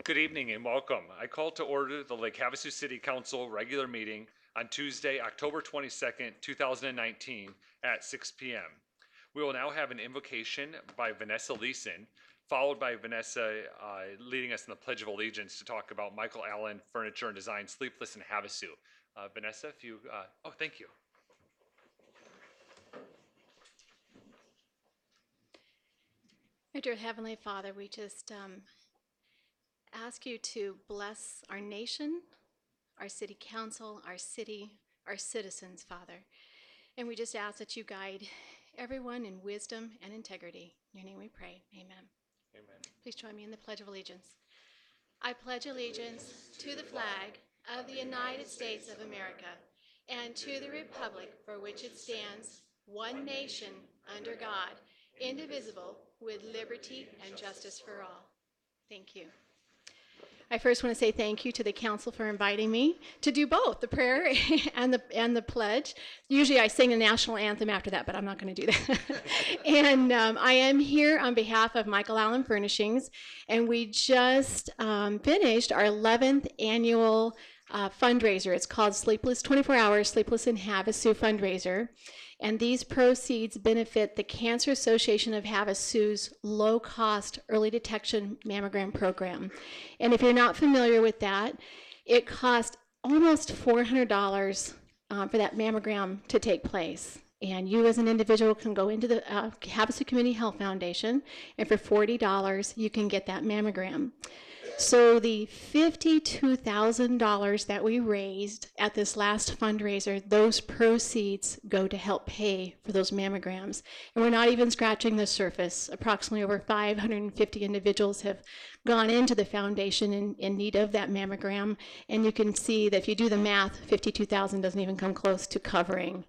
Good evening and welcome. I call to order the Lake Havasu City Council regular meeting on Tuesday, October 22nd, 2019 at 6 p.m. We will now have an invocation by Vanessa Leeson, followed by Vanessa leading us in the Pledge of Allegiance to talk about Michael Allen Furniture and Design, Sleepless in Havasu. Vanessa, if you, oh, thank you. Our dear Heavenly Father, we just ask you to bless our nation, our city council, our city, our citizens, Father. And we just ask that you guide everyone in wisdom and integrity. In your name we pray. Amen. Amen. Please join me in the Pledge of Allegiance. I pledge allegiance to the flag of the United States of America and to the republic for which it stands, one nation, under God, indivisible, with liberty and justice for all. Thank you. I first want to say thank you to the council for inviting me to do both the prayer and the pledge. Usually I sing the national anthem after that, but I'm not going to do that. And I am here on behalf of Michael Allen Furnishings, and we just finished our 11th annual fundraiser. It's called 24 Hours Sleepless in Havasu fundraiser. And these proceeds benefit the Cancer Association of Havasu's low-cost early detection mammogram program. And if you're not familiar with that, it costs almost $400 for that mammogram to take place. And you as an individual can go into the Havasu Community Health Foundation, and for $40, you can get that mammogram. So the $52,000 that we raised at this last fundraiser, those proceeds go to help pay for those mammograms. And we're not even scratching the surface. Approximately over 550 individuals have gone into the foundation in need of that mammogram. And you can see that if you do the math, $52,000 doesn't even come close to covering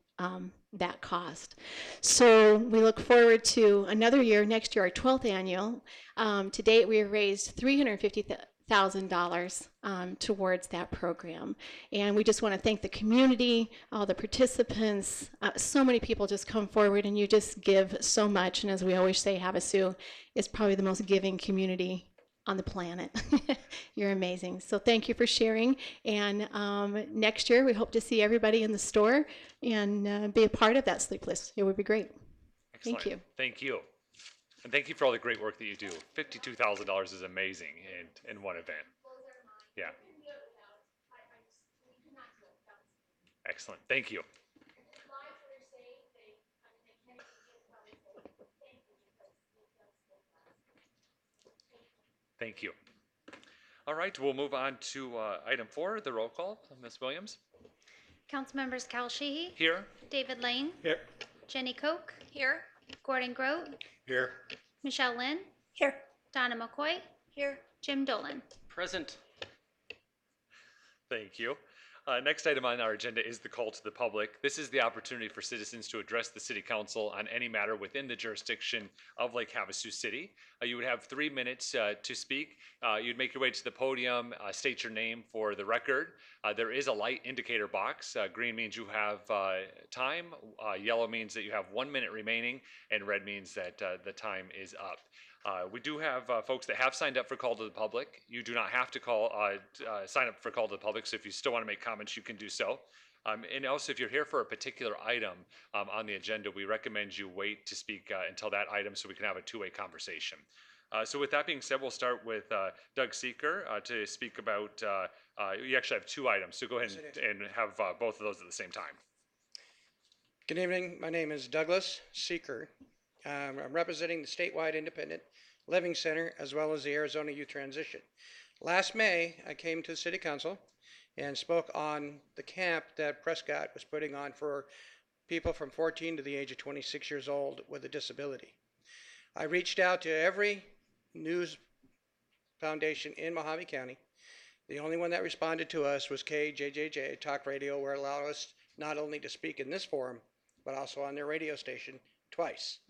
that cost. So we look forward to another year, next year, our 12th annual. To date, we have raised $350,000 towards that program. And we just want to thank the community, all the participants. So many people just come forward and you just give so much. And as we always say, Havasu is probably the most giving community on the planet. You're amazing. So thank you for sharing. And next year, we hope to see everybody in the store and be a part of that sleepless. It would be great. Excellent. Thank you. Thank you. And thank you for all the great work that you do. $52,000 is amazing in one event. Yeah. Excellent. Thank you. Thank you. All right, we'll move on to item 4, the roll call. Ms. Williams? Council members Cal Sheehy, Here. David Lane, Here. Jenny Koch, here, Gordon Grote, Here. Michelle Lynn, Here. Donna McCoy, Here. Jim Dolan. Present. Thank you. Next item on our agenda is the call to the public. This is the opportunity for citizens to address the City Council on any matter within the jurisdiction of Lake Havasu City. You would have 3 minutes to speak. You'd make your way to the podium, state your name for the record. There is a light indicator box. Green means you have time, yellow means that you have 1 minute remaining, and red means that the time is up. We do have folks that have signed up for call to the public. You do not have to sign up for call to the public, so if you still want to make comments, you can do so. And also, if you're here for a particular item on the agenda, we recommend you wait to speak until that item so we can have a two-way conversation. So with that being said, we'll start with Doug Seeker to speak about, you actually have 2 items, so go ahead and have both of those at the same time. Good evening. My name is Douglas Seeker. I'm representing the statewide Independent Living Center as well as the Arizona Youth Transition. Last May, I came to the City Council and spoke on the camp that Prescott was putting on for people from 14 to the age of 26 years old with a disability. I reached out to every news foundation in Mojave County. The only one that responded to us was KJJJ Talk Radio, where it allowed us not only to speak in this forum, but also on their radio station twice.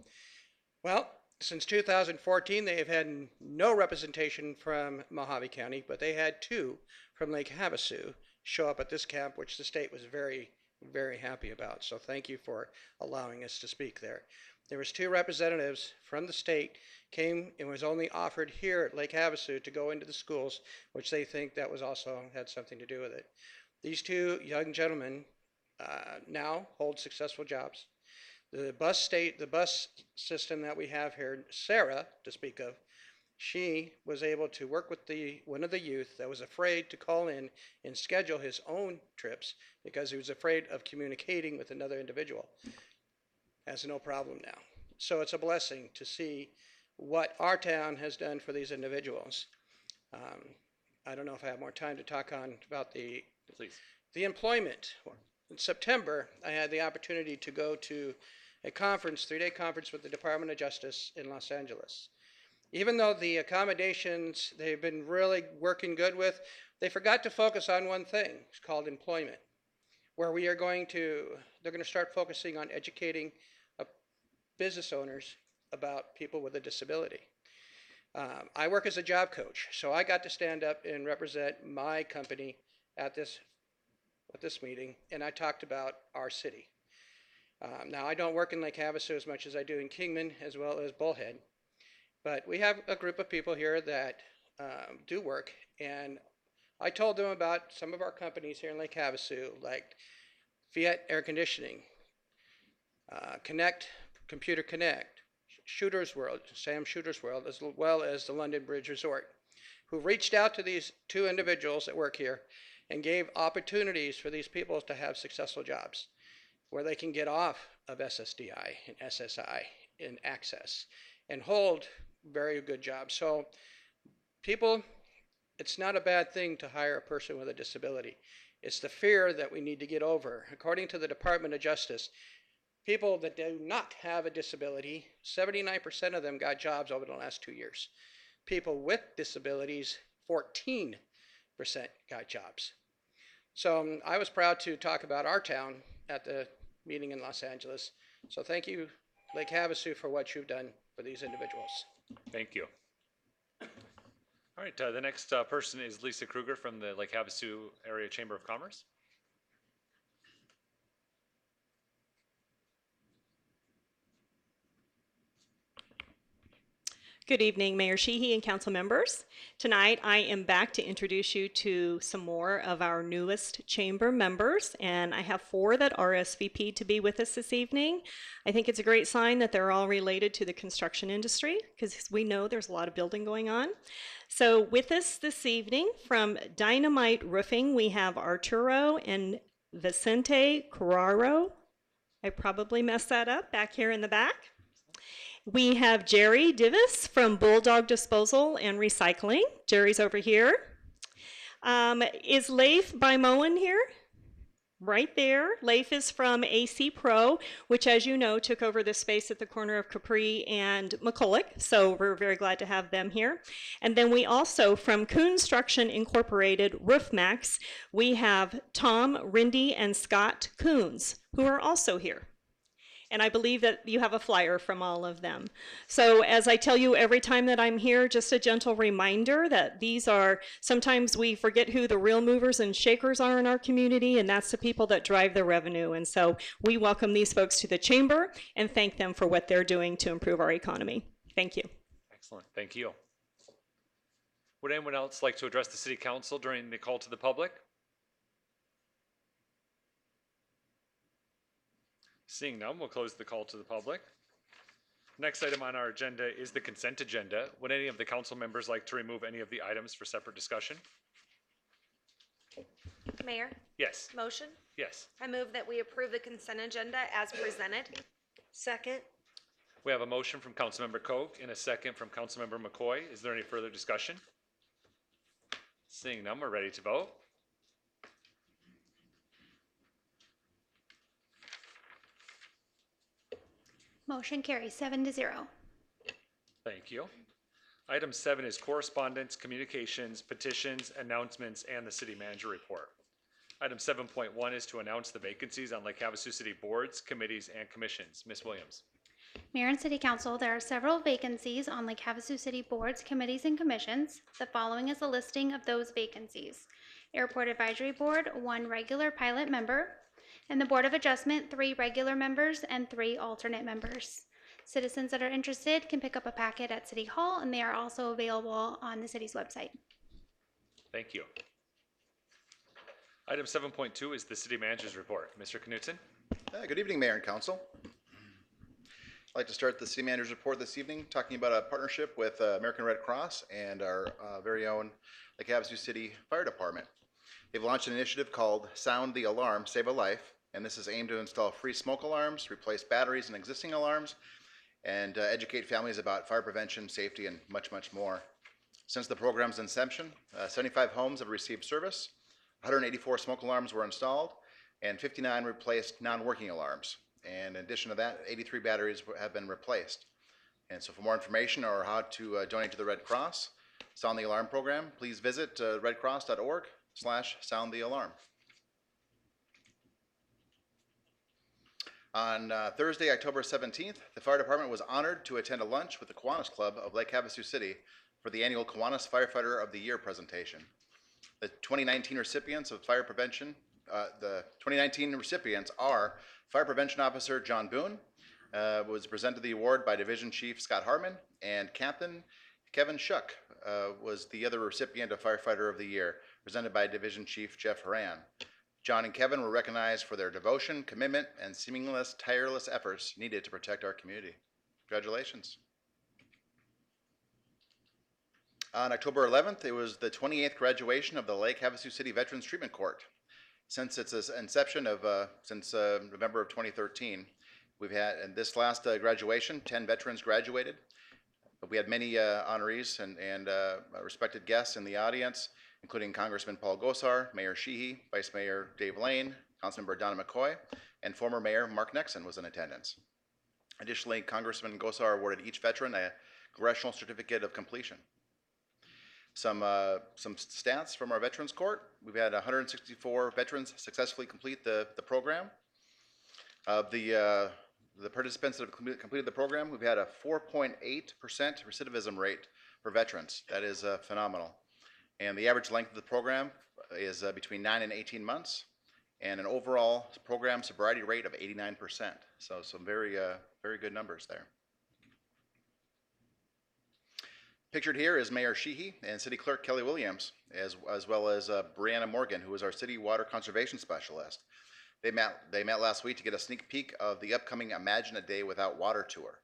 Well, since 2014, they have had no representation from Mojave County, but they had 2 from Lake Havasu show up at this camp, which the state was very, very happy about. So thank you for allowing us to speak there. There was 2 representatives from the state came and was only offered here at Lake Havasu to go into the schools, which they think that was also had something to do with it. These 2 young gentlemen now hold successful jobs. The bus system that we have here, Sarah, to speak of, she was able to work with one of the youth that was afraid to call in and schedule his own trips because he was afraid of communicating with another individual. Has no problem now. So it's a blessing to see what our town has done for these individuals. I don't know if I have more time to talk on about the employment. In September, I had the opportunity to go to a conference, 3-day conference with the Department of Justice in Los Angeles. Even though the accommodations they've been really working good with, they forgot to focus on one thing. It's called employment, where they're going to start focusing on educating business owners about people with a disability. I work as a job coach, so I got to stand up and represent my company at this meeting, and I talked about our city. Now, I don't work in Lake Havasu as much as I do in Kingman as well as Bullhead, but we have a group of people here that do work, and I told them about some of our companies here in Lake Havasu, like Fiat Air Conditioning, Computer Connect, Shooter's World, Sam Shooter's World, as well as the London Bridge Resort, who reached out to these 2 individuals that work here and gave opportunities for these people to have successful jobs where they can get off of SSDI and SSI and access and hold very good jobs. So people, it's not a bad thing to hire a person with a disability. It's the fear that we need to get over. According to the Department of Justice, people that do not have a disability, 79% of them got jobs over the last 2 years. People with disabilities, 14% got jobs. So I was proud to talk about our town at the meeting in Los Angeles. So thank you, Lake Havasu, for what you've done for these individuals. Thank you. All right, the next person is Lisa Kruger from the Lake Havasu Area Chamber of Commerce. Good evening, Mayor Sheehy and council members. Tonight, I am back to introduce you to some more of our newest chamber members, and I have 4 that RSVP to be with us this evening. I think it's a great sign that they're all related to the construction industry, because we know there's a lot of building going on. So with us this evening from Dynamite Roofing, we have Arturo and Vicente Carraro. I probably messed that up back here in the back. We have Jerry Divis from Bulldog Disposal and Recycling. Jerry's over here. Is Leif Bimoen here? Right there. Leif is from AC Pro, which, as you know, took over the space at the corner of Capri and McCulloch. So we're very glad to have them here. And then we also, from Construction Incorporated Roof Max, we have Tom Rindy and Scott Coons, who are also here. And I believe that you have a flyer from all of them. So as I tell you every time that I'm here, just a gentle reminder that these are, sometimes we forget who the real movers and shakers are in our community, and that's the people that drive the revenue. And so we welcome these folks to the chamber and thank them for what they're doing to improve our economy. Thank you. Excellent, thank you. Would anyone else like to address the City Council during the call to the public? Seeing none, we'll close the call to the public. Next item on our agenda is the consent agenda. Would any of the council members like to remove any of the items for separate discussion? Mayor, Yes. motion? Yes. I move that we approve the consent agenda as presented. Second. We have a motion from Councilmember Koch and a second from Councilmember McCoy. Is there any further discussion? Seeing none, we're ready to vote. Motion carries 7-0. Thank you. Item 7 is correspondence, communications, petitions, announcements, and the city manager report. Item 7.1 is to announce the vacancies on Lake Havasu City boards, committees, and commissions. Ms. Williams. Mayor and City Council, there are several vacancies on Lake Havasu City boards, committees, and commissions. The following is a listing of those vacancies. Airport Advisory Board, 1 regular pilot member, and the Board of Adjustment, 3 regular members and 3 alternate members. Citizens that are interested can pick up a packet at City Hall, and they are also available on the city's website. Thank you. Item 7.2 is the city manager's report. Mr. Knutson? Good evening, Mayor and Council. I'd like to start the city manager's report this evening talking about a partnership with American Red Cross and our very own Lake Havasu City Fire Department. They've launched an initiative called Sound the Alarm, Save a Life, and this is aimed to install free smoke alarms, replace batteries in existing alarms, and educate families about fire prevention, safety, and much, much more. Since the program's inception, 75 homes have received service, 184 smoke alarms were installed, and 59 replaced non-working alarms. And in addition to that, 83 batteries have been replaced. And so for more information or how to donate to the Red Cross Sound the Alarm program, please visit redcross.org/soundthealarm. On Thursday, October 17th, the fire department was honored to attend a lunch with the Kiwanis Club of Lake Havasu City for the annual Kiwanis Firefighter of the Year presentation. The 2019 recipients of fire prevention, the 2019 recipients are Fire Prevention Officer John Boone, was presented the award by Division Chief Scott Hartman, and Captain Kevin Shuck was the other recipient of Firefighter of the Year, presented by Division Chief Jeff Horan. John and Kevin were recognized for their devotion, commitment, and seemingly tireless efforts needed to protect our community. Congratulations. On October 11th, it was the 28th graduation of the Lake Havasu City Veterans Treatment Court. Since its inception since November of 2013, we've had, in this last graduation, 10 veterans graduated. We had many honorees and respected guests in the audience, including Congressman Paul Gosar, Mayor Sheehy, Vice Mayor Dave Lane, Councilmember Donna McCoy, and former Mayor Mark Nexon was in attendance. Additionally, Congressman Gosar awarded each veteran a Congressional Certificate of Completion. Some stats from our Veterans Court. We've had 164 veterans successfully complete the program. Of the participants that have completed the program, we've had a 4.8% recidivism rate for veterans. That is phenomenal. And the average length of the program is between 9 and 18 months, and an overall program sobriety rate of 89%. So some very good numbers there. Pictured here is Mayor Sheehy and City Clerk Kelly Williams, as well as Brianna Morgan, who is our City Water Conservation Specialist. They met last week to get a sneak peek of the upcoming Imagine a Day Without Water tour.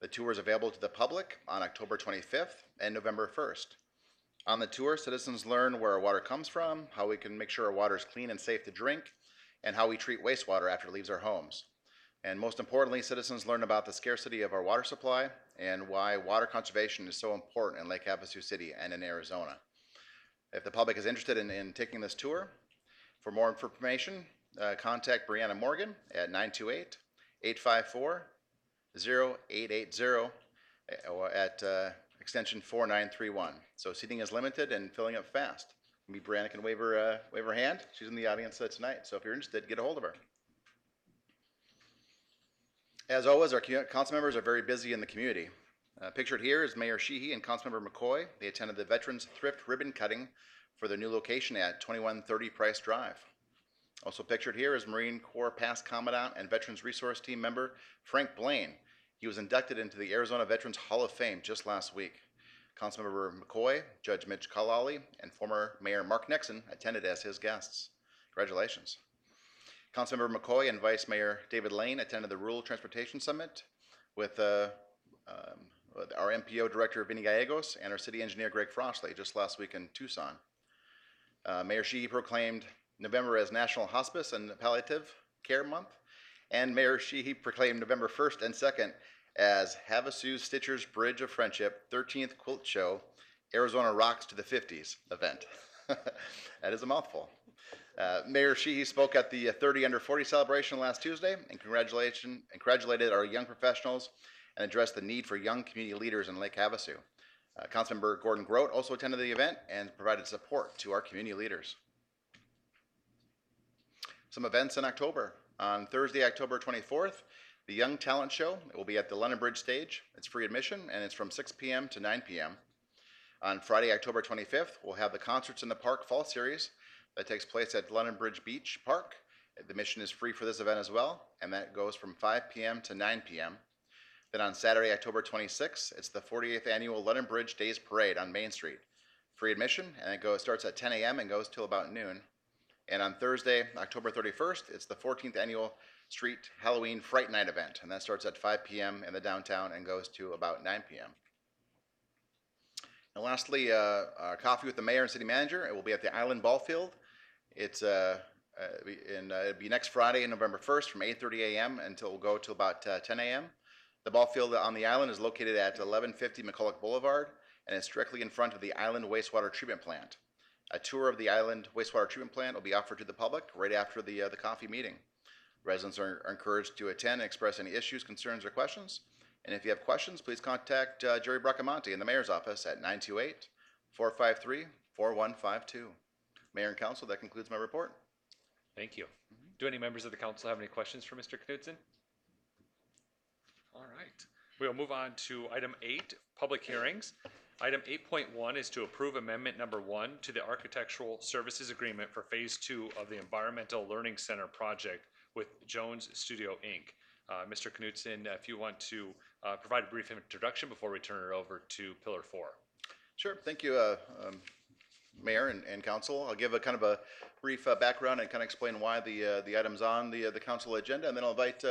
The tour is available to the public on October 25th and November 1st. On the tour, citizens learn where our water comes from, how we can make sure our water is clean and safe to drink, and how we treat wastewater after it leaves our homes. And most importantly, citizens learn about the scarcity of our water supply and why water conservation is so important in Lake Havasu City and in Arizona. If the public is interested in taking this tour, for more information, contact Brianna Morgan at 928-854-0880 or at extension 4931. So seating is limited and filling up fast. Maybe Brianna can wave her hand. She's in the audience tonight, so if you're interested, get a hold of her. As always, our council members are very busy in the community. Pictured here is Mayor Sheehy and Councilmember McCoy. They attended the Veterans Thrift Ribbon Cutting for their new location at 2130 Price Drive. Also pictured here is Marine Corps past Commandant and Veterans Resource Team member Frank Blaine. He was inducted into the Arizona Veterans Hall of Fame just last week. Councilmember McCoy, Judge Mitch Kalali, and former Mayor Mark Nexon attended as his guests. Congratulations. Councilmember McCoy and Vice Mayor David Lane attended the Rural Transportation Summit with our MPO Director Vinny Gallegos and our City Engineer Greg Frostley just last week in Tucson. Mayor Sheehy proclaimed November as National Hospice and Palliative Care Month, and Mayor Sheehy proclaimed November 1st and 2nd as Havasu Stitchers Bridge of Friendship 13th Quilt Show Arizona Rocks to the 50s event. That is a mouthful. Mayor Sheehy spoke at the 30 Under 40 celebration last Tuesday and congratulated our young professionals and addressed the need for young community leaders in Lake Havasu. Councilmember Gordon Grote also attended the event and provided support to our community leaders. Some events in October. On Thursday, October 24th, the Young Talent Show will be at the London Bridge stage. It's free admission and it's from 6 p.m. to 9 p.m. On Friday, October 25th, we'll have the Concerts in the Park Fall Series that takes place at London Bridge Beach Park. The admission is free for this event as well, and that goes from 5 p.m. to 9 p.m. Then on Saturday, October 26th, it's the 48th annual London Bridge Days Parade on Main Street. Free admission, and it starts at 10 a.m. and goes till about noon. And on Thursday, October 31st, it's the 14th annual Street Halloween Fright Night event, and that starts at 5 p.m. in the downtown and goes to about 9 p.m. And lastly, coffee with the mayor and city manager. It will be at the Island Ball Field. It's it'll be next Friday, November 1st, from 8:30 a.m. until we'll go till about 10 a.m. The ball field on the island is located at 1150 McCulloch Boulevard, and it's directly in front of the Island Wastewater Treatment Plant. A tour of the Island Wastewater Treatment Plant will be offered to the public right after the coffee meeting. Residents are encouraged to attend and express any issues, concerns, or questions. And if you have questions, please contact Jerry Bracamonte in the mayor's office at 928-453-4152. Mayor and council, that concludes my report. Thank you. Do any members of the council have any questions for Mr. Knudsen? All right. We'll move on to item 8, public hearings. Item 8.1 is to approve amendment number 1 to the Architectural Services Agreement for Phase 2 of the Environmental Learning Center project with Jones Studio, Inc. Mr. Knudsen, if you want to provide a brief introduction before we turn it over to Pillar 4. Sure. Thank you, Mayor and Council. I'll give a kind of a brief background and kind of explain why the item's on the council agenda, and then I'll invite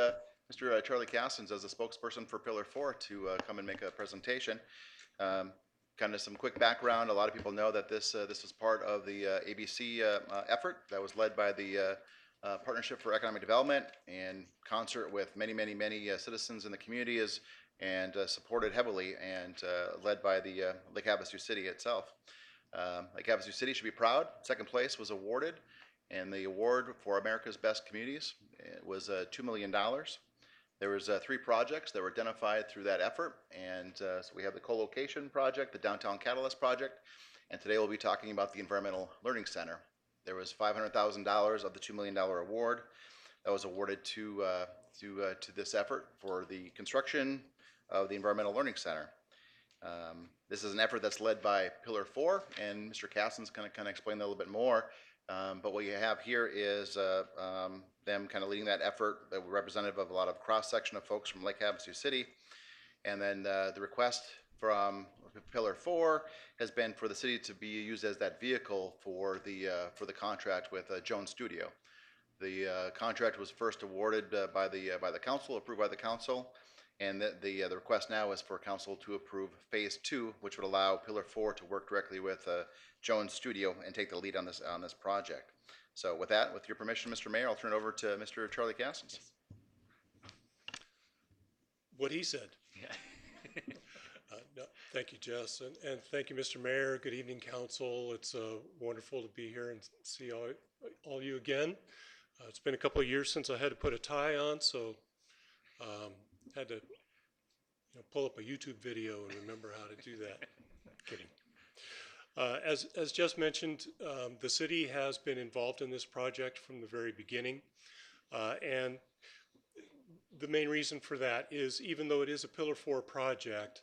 Mr. Charlie Cassens as a spokesperson for Pillar 4 to come and make a presentation. Kind of some quick background. A lot of people know that this was part of the ABC effort that was led by the Partnership for Economic Development in concert with many citizens in the community and supported heavily and led by the Lake Havasu City itself. Lake Havasu City should be proud. Second place was awarded, and the award for America's Best Communities was $2 million. There was 3 projects that were identified through that effort, and so we have the co-location project, the Downtown Catalyst project, and today we'll be talking about the Environmental Learning Center. There was $500,000 of the $2 million award that was awarded to this effort for the construction of the Environmental Learning Center. This is an effort that's led by Pillar 4, and Mr. Cassen's going to kind of explain that a little bit more. But what you have here is them kind of leading that effort, that were representative of a lot of cross-section of folks from Lake Havasu City. And then the request from Pillar 4 has been for the city to be used as that vehicle for the contract with Jones Studio. The contract was first awarded by the council, approved by the council, and the request now is for council to approve Phase 2, which would allow Pillar 4 to work directly with Jones Studio and take the lead on this project. So with that, with your permission, Mr. Mayor, I'll turn it over to Mr. Charlie Cassens. What he said. Yeah. No, thank you, Jess, and thank you, Mr. Mayor. Good evening, council. It's wonderful to be here and see all you again. It's been a couple of years since I had to put a tie on, so had to pull up a YouTube video and remember how to do that. Kidding. As Jess mentioned, the city has been involved in this project from the very beginning, and the main reason for that is, even though it is a Pillar 4 project,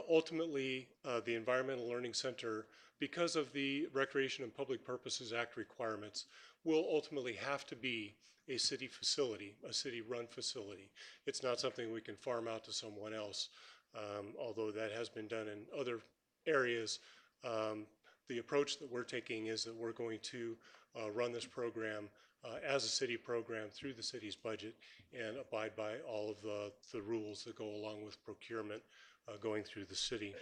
ultimately the Environmental Learning Center, because of the Recreation and Public Purposes Act requirements, will ultimately have to be a city facility, a city-run facility. It's not something we can farm out to someone else, although that has been done in other areas. The approach that we're taking is that we're going to run this program as a city program through the city's budget and abide by all of the rules that go along with procurement going through the city.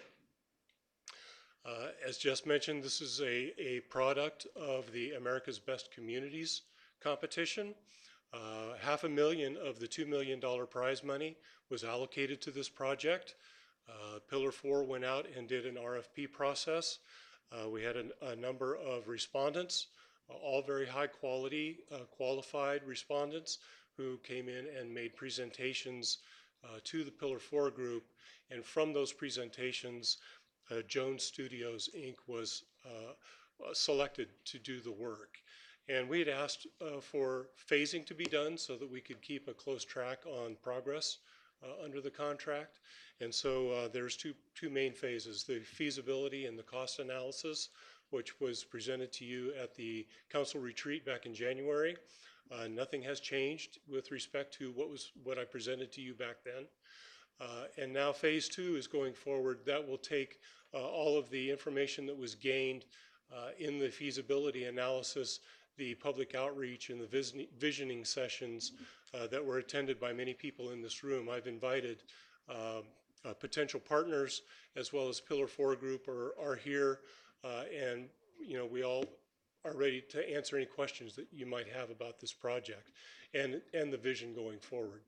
As Jess mentioned, this is a product of the America's Best Communities competition. $500,000 of the $2 million prize money was allocated to this project. Pillar 4 went out and did an RFP process. We had a number of respondents, all very high quality, qualified respondents who came in and made presentations to the Pillar 4 group. And from those presentations, Jones Studios, Inc. was selected to do the work. And we had asked for phasing to be done so that we could keep a close track on progress under the contract. And so there's two main phases: the feasibility and the cost analysis, which was presented to you at the council retreat back in January. Nothing has changed with respect to what I presented to you back then. And now phase 2 is going forward. That will take all of the information that was gained in the feasibility analysis, the public outreach, and the visioning sessions that were attended by many people in this room. I've invited potential partners as well as Pillar 4 Group are here, and we all are ready to answer any questions that you might have about this project and the vision going forward.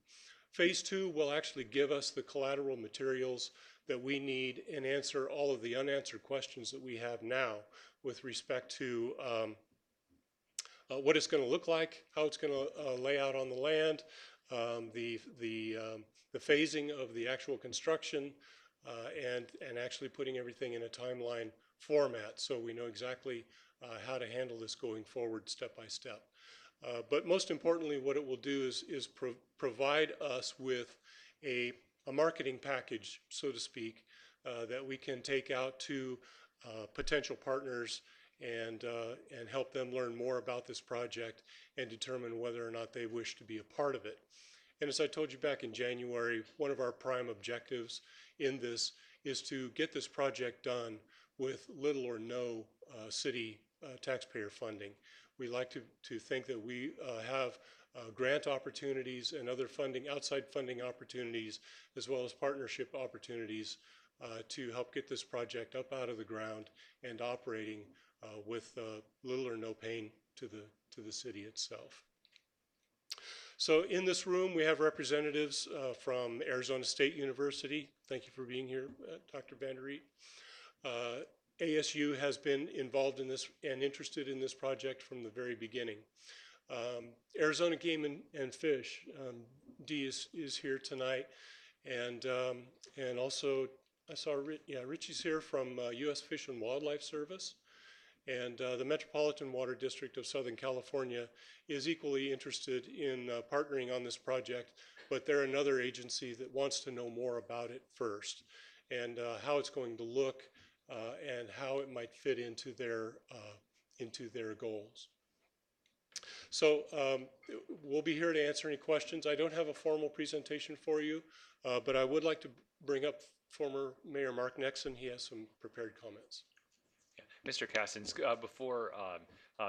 Phase 2 will actually give us the collateral materials that we need and answer all of the unanswered questions that we have now with respect to what it's going to look like, how it's going to lay out on the land, the phasing of the actual construction, and actually putting everything in a timeline format so we know exactly how to handle this going forward step by step. But most importantly, what it will do is provide us with a marketing package, so to speak, that we can take out to potential partners and help them learn more about this project and determine whether or not they wish to be a part of it. And as I told you back in January, one of our prime objectives in this is to get this project done with little or no city taxpayer funding. We like to think that we have grant opportunities and other funding, outside funding opportunities, as well as partnership opportunities to help get this project up out of the ground and operating with little or no pain to the city itself. So in this room, we have representatives from Arizona State University. Thank you for being here, Dr. Van der Riet. ASU has been involved in this and interested in this project from the very beginning. Arizona Game and Fish, Dee is here tonight, and also I saw Richie's here from U.S. Fish and Wildlife Service, and the Metropolitan Water District of Southern California is equally interested in partnering on this project, but they're another agency that wants to know more about it first and how it's going to look and how it might fit into their goals. So we'll be here to answer any questions. I don't have a formal presentation for you, but I would like to bring up former Mayor Mark Nexon. He has some prepared comments. Yeah. Mr. Cassins, before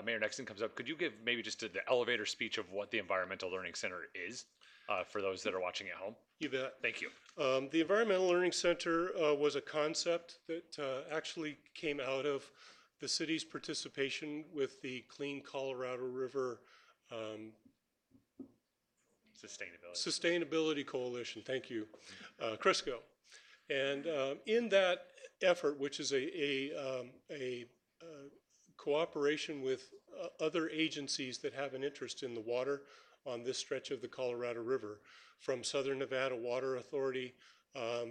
Mayor Nexon comes up, could you give maybe just the elevator speech of what the Environmental Learning Center is for those that are watching at home? You bet. Thank you. The Environmental Learning Center was a concept that actually came out of the city's participation with the Clean Colorado River Sustainability Coalition. Thank you, Crisco. And in that effort, which is a cooperation with other agencies that have an interest in the water on this stretch of the Colorado River, from Southern Nevada Water Authority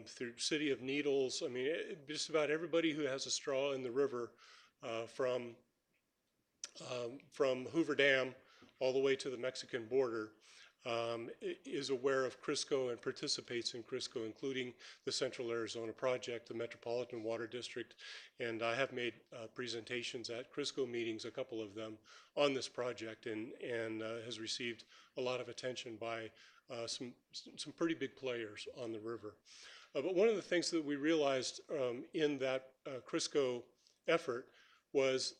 through City of Needles. I mean, just about everybody who has a straw in the river, from Hoover Dam all the way to the Mexican border, is aware of Crisco and participates in Crisco, including the Central Arizona Project, the Metropolitan Water District, and I have made presentations at Crisco meetings, a couple of them, on this project, and has received a lot of attention by some pretty big players on the river. But one of the things that we realized in that Crisco effort was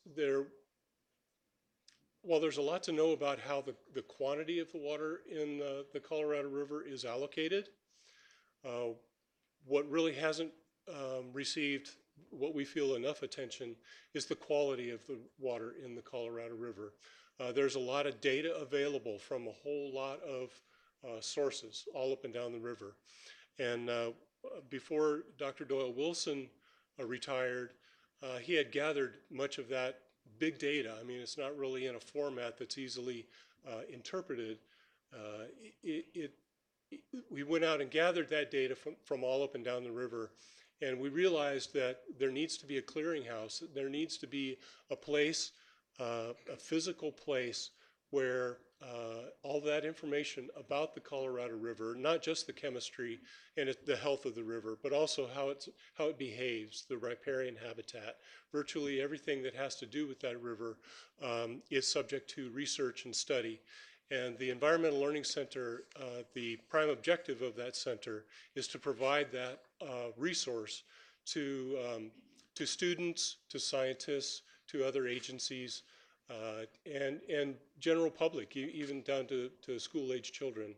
while there's a lot to know about how the quantity of the water in the Colorado River is allocated, what really hasn't received what we feel enough attention is the quality of the water in the Colorado River. There's a lot of data available from a whole lot of sources all up and down the river. And before Dr. Doyle Wilson retired, he had gathered much of that big data. I mean, it's not really in a format that's easily interpreted. We went out and gathered that data from all up and down the river, and we realized that there needs to be a clearinghouse. There needs to be a place, a physical place where all that information about the Colorado River, not just the chemistry and the health of the river, but also how it behaves, the riparian habitat. Virtually everything that has to do with that river is subject to research and study. And the Environmental Learning Center, the prime objective of that center is to provide that resource to students, to scientists, to other agencies, and general public, even down to school-age children.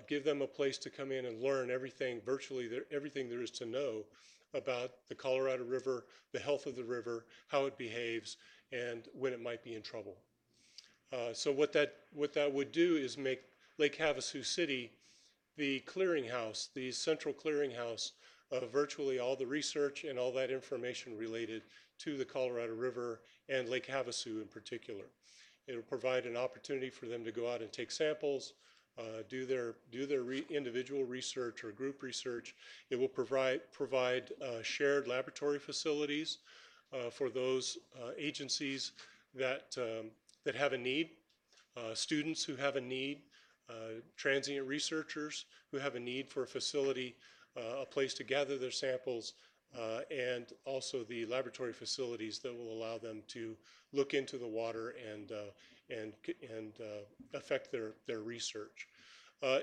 Give them a place to come in and learn everything, virtually everything there is to know about the Colorado River, the health of the river, how it behaves, and when it might be in trouble. So what that would do is make Lake Havasu City the clearinghouse, the central clearinghouse of virtually all the research and all that information related to the Colorado River and Lake Havasu in particular. It will provide an opportunity for them to go out and take samples, do their individual research or group research. It will provide shared laboratory facilities for those agencies that have a need, students who have a need, transient researchers who have a need for a facility, a place to gather their samples, and also the laboratory facilities that will allow them to look into the water and affect their research.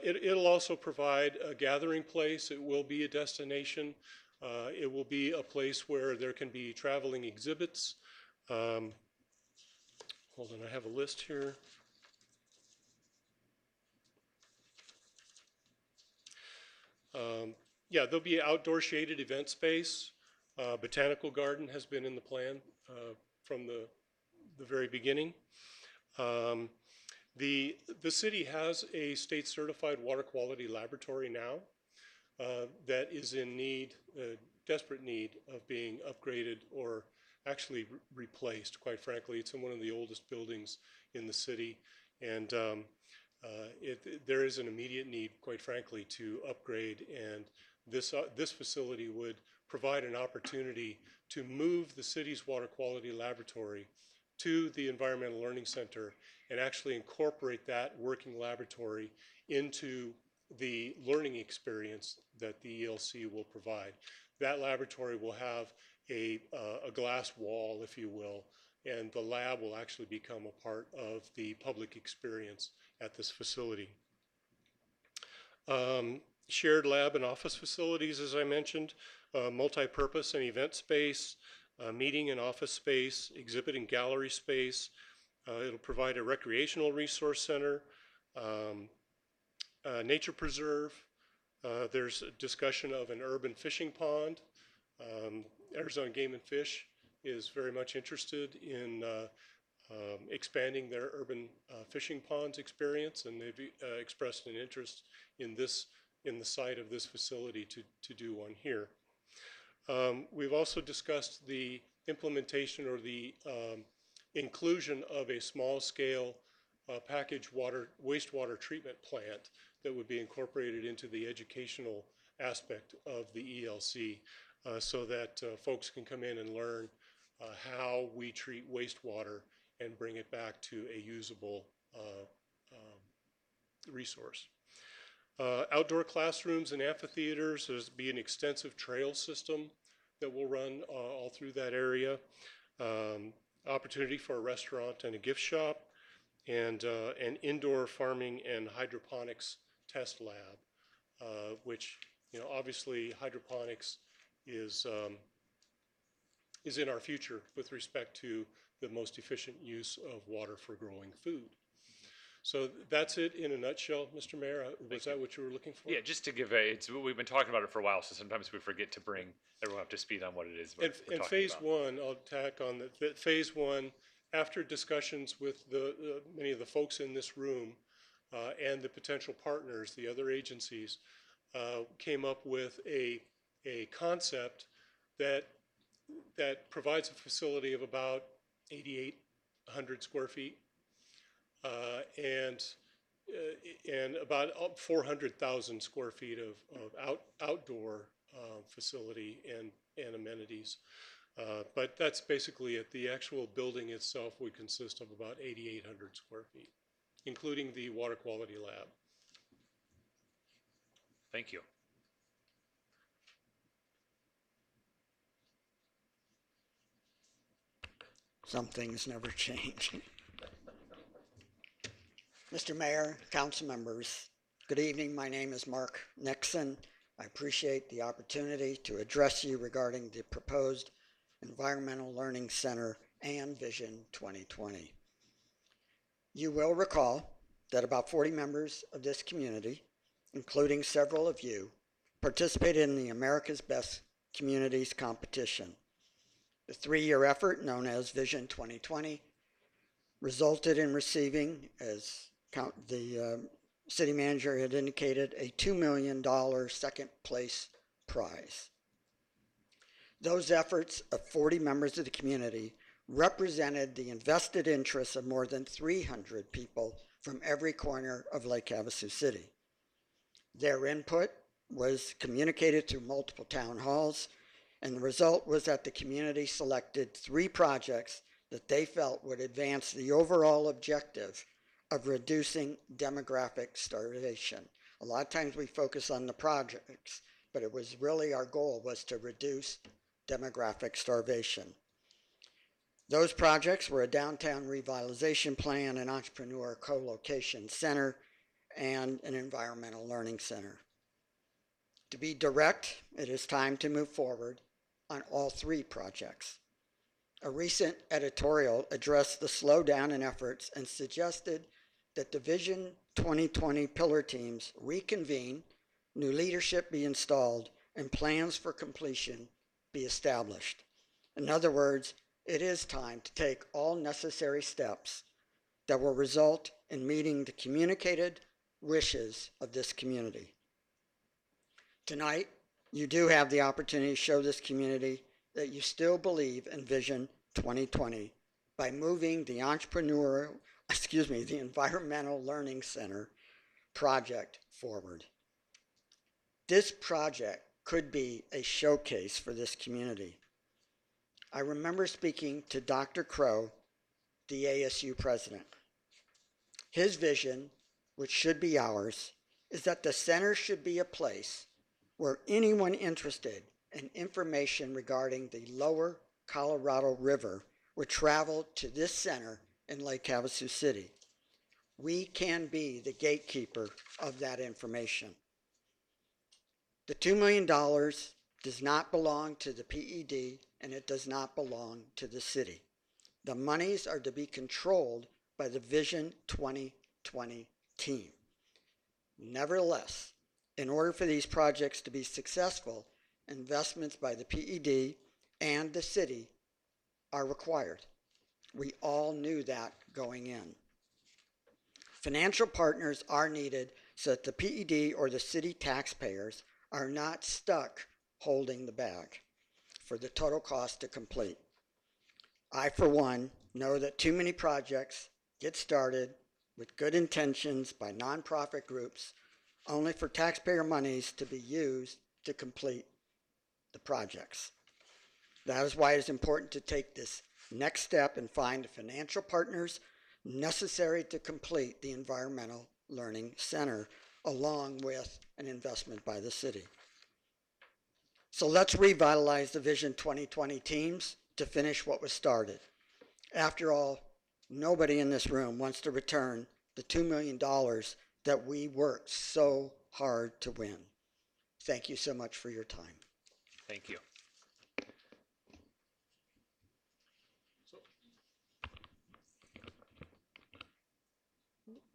It'll also provide a gathering place. It will be a destination. It will be a place where there can be traveling exhibits. Hold on, I have a list here. Yeah, there'll be outdoor shaded event space. Botanical garden has been in the plan from the very beginning. The city has a state certified water quality laboratory now that is in need, desperate need of being upgraded or actually replaced, quite frankly. It's in one of the oldest buildings in the city, and there is an immediate need, quite frankly, to upgrade, and this facility would provide an opportunity to move the city's water quality laboratory to the Environmental Learning Center and actually incorporate that working laboratory into the learning experience that the ELC will provide. That laboratory will have a glass wall, if you will, and the lab will actually become a part of the public experience at this facility. Shared lab and office facilities, as I mentioned, multi-purpose and event space, meeting and office space, exhibit and gallery space. It'll provide a recreational resource center, nature preserve. There's a discussion of an urban fishing pond. Arizona Game and Fish is very much interested in expanding their urban fishing ponds experience, and they've expressed an interest in the site of this facility to do one here. We've also discussed the implementation or the inclusion of a small-scale packaged wastewater treatment plant that would be incorporated into the educational aspect of the ELC so that folks can come in and learn how we treat wastewater and bring it back to a usable resource. Outdoor classrooms and amphitheaters, there's be an extensive trail system that will run all through that area. Opportunity for a restaurant and a gift shop, and an indoor farming and hydroponics test lab, which, you know, obviously hydroponics is in our future with respect to the most efficient use of water for growing food. So that's it in a nutshell, Mr. Mayor. Was that what you were looking for? Yeah, just to give we've been talking about it for a while, so sometimes we forget to bring everyone up to speed on what it is we're And talking phase about. one, I'll tack on that. Phase one, after discussions with many of the folks in this room and the potential partners, the other agencies, came up with a concept that provides a facility of about 8,800 square feet and about 400,000 square feet of outdoor facility and amenities. But that's basically it. The actual building itself would consist of about 8,800 square feet, including the water quality lab. Thank you. Some things never change. Mr. Mayor, council members, good evening. My name is Mark Nixon. I appreciate the opportunity to address you regarding the proposed Environmental Learning Center and Vision 2020. You will recall that about 40 members of this community, including several of you, participated in the America's Best Communities competition. The 3-year effort, known as Vision 2020, resulted in receiving, as the city manager had indicated, a $2 million second place prize. Those efforts of 40 members of the community represented the invested interests of more than 300 people from every corner of Lake Havasu City. Their input was communicated through multiple town halls, and the result was that the community selected 3 projects that they felt would advance the overall objective of reducing demographic starvation. A lot of times we focus on the projects, but it was really our goal was to reduce demographic starvation. Those projects were a downtown revitalization plan, an entrepreneur co-location center, and an environmental learning center. To be direct, it is time to move forward on all 3 projects. A recent editorial addressed the slowdown in efforts and suggested that the Vision 2020 pillar teams reconvene, new leadership be installed, and plans for completion be established. In other words, it is time to take all necessary steps that will result in meeting the communicated wishes of this community. Tonight, you do have the opportunity to show this community that you still believe in Vision 2020 by moving the the Environmental Learning Center project forward. This project could be a showcase for this community. I remember speaking to Dr. Crow, the ASU president. His vision, which should be ours, is that the center should be a place where anyone interested in information regarding the lower Colorado River would travel to this center in Lake Havasu City. We can be the gatekeeper of that information. The $2 million does not belong to the PED, and it does not belong to the city. The monies are to be controlled by the Vision 2020 team. Nevertheless, in order for these projects to be successful, investments by the PED and the city are required. We all knew that going in. Financial partners are needed so that the PED or the city taxpayers are not stuck holding the bag for the total cost to complete. I, for one, know that too many projects get started with good intentions by nonprofit groups only for taxpayer monies to be used to complete the projects. That is why it is important to take this next step and find the financial partners necessary to complete the Environmental Learning Center, along with an investment by the city. So let's revitalize the Vision 2020 teams to finish what was started. After all, nobody in this room wants to return the $2 million that we worked so hard to win. Thank you so much for your time. Thank you.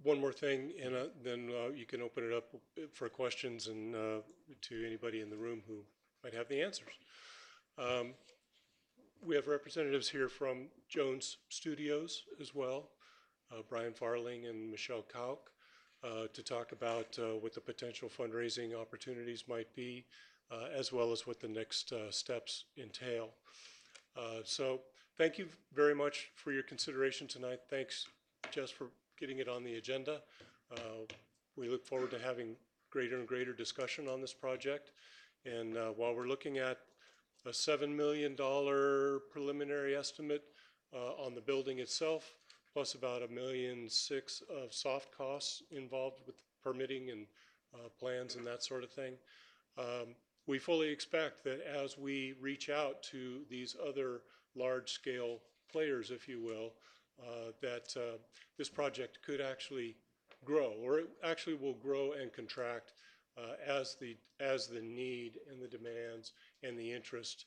One more thing, and then you can open it up for questions and to anybody in the room who might have the answers. We have representatives here from Jones Studios as well, Brian Farling and Michelle Kauk, to talk about what the potential fundraising opportunities might be, as well as what the next steps entail. So thank you very much for your consideration tonight. Thanks, Jess, for getting it on the agenda. We look forward to having greater and greater discussion on this project. And while we're looking at a $7 million preliminary estimate on the building itself, plus about $1.6 million of soft costs involved with permitting and plans and that sort of thing, we fully expect that as we reach out to these other large-scale players, if you will, that this project could actually grow, or it actually will grow and contract as the need and the demands and the interest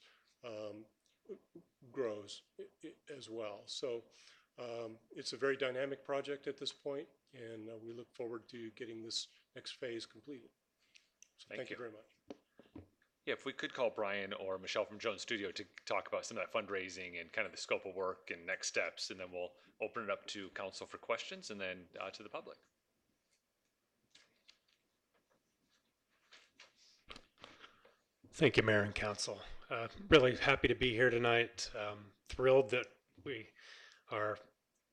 grows as well. So it's a very dynamic project at this point, and we look forward to getting this next phase completed. So thank you very much. Yeah, if we could call Brian or Michelle from Jones Studio to talk about some of that fundraising and kind of the scope of work and next steps, and then we'll open it up to council for questions and then to the public. Thank you, Mayor and Council. Really happy to be here tonight. Thrilled that we are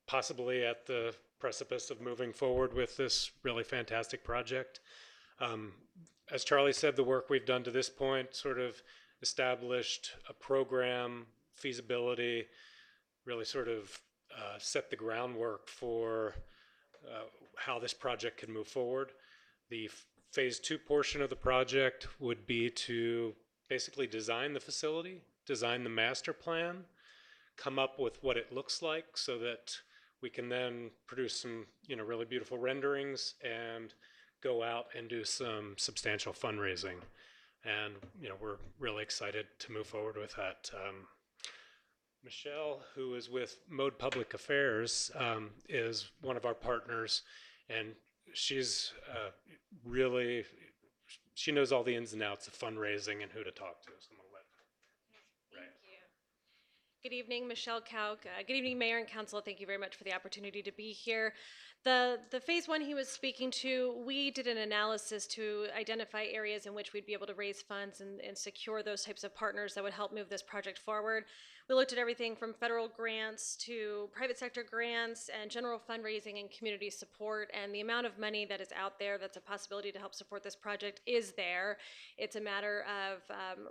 possibly at the precipice of moving forward with this really fantastic project. As Charlie said, the work we've done to this point sort of established a program, feasibility, really sort of set the groundwork for how this project can move forward. The phase 2 portion of the project would be to basically design the facility, design the master plan, come up with what it looks like so that we can then produce some, really beautiful renderings and go out and do some substantial fundraising. And, we're really excited to move forward with that. Michelle, who is with Mode Public Affairs, is one of our partners, and she's she knows all the ins and outs of fundraising and who to talk to. So I'm gonna let. Thank you. Good evening, Michelle Kauk. Good evening, Mayor and Council. Thank you very much for the opportunity to be here. The phase 1 he was speaking to, we did an analysis to identify areas in which we'd be able to raise funds and secure those types of partners that would help move this project forward. We looked at everything from federal grants to private sector grants and general fundraising and community support, and the amount of money that is out there that's a possibility to help support this project is there. It's a matter of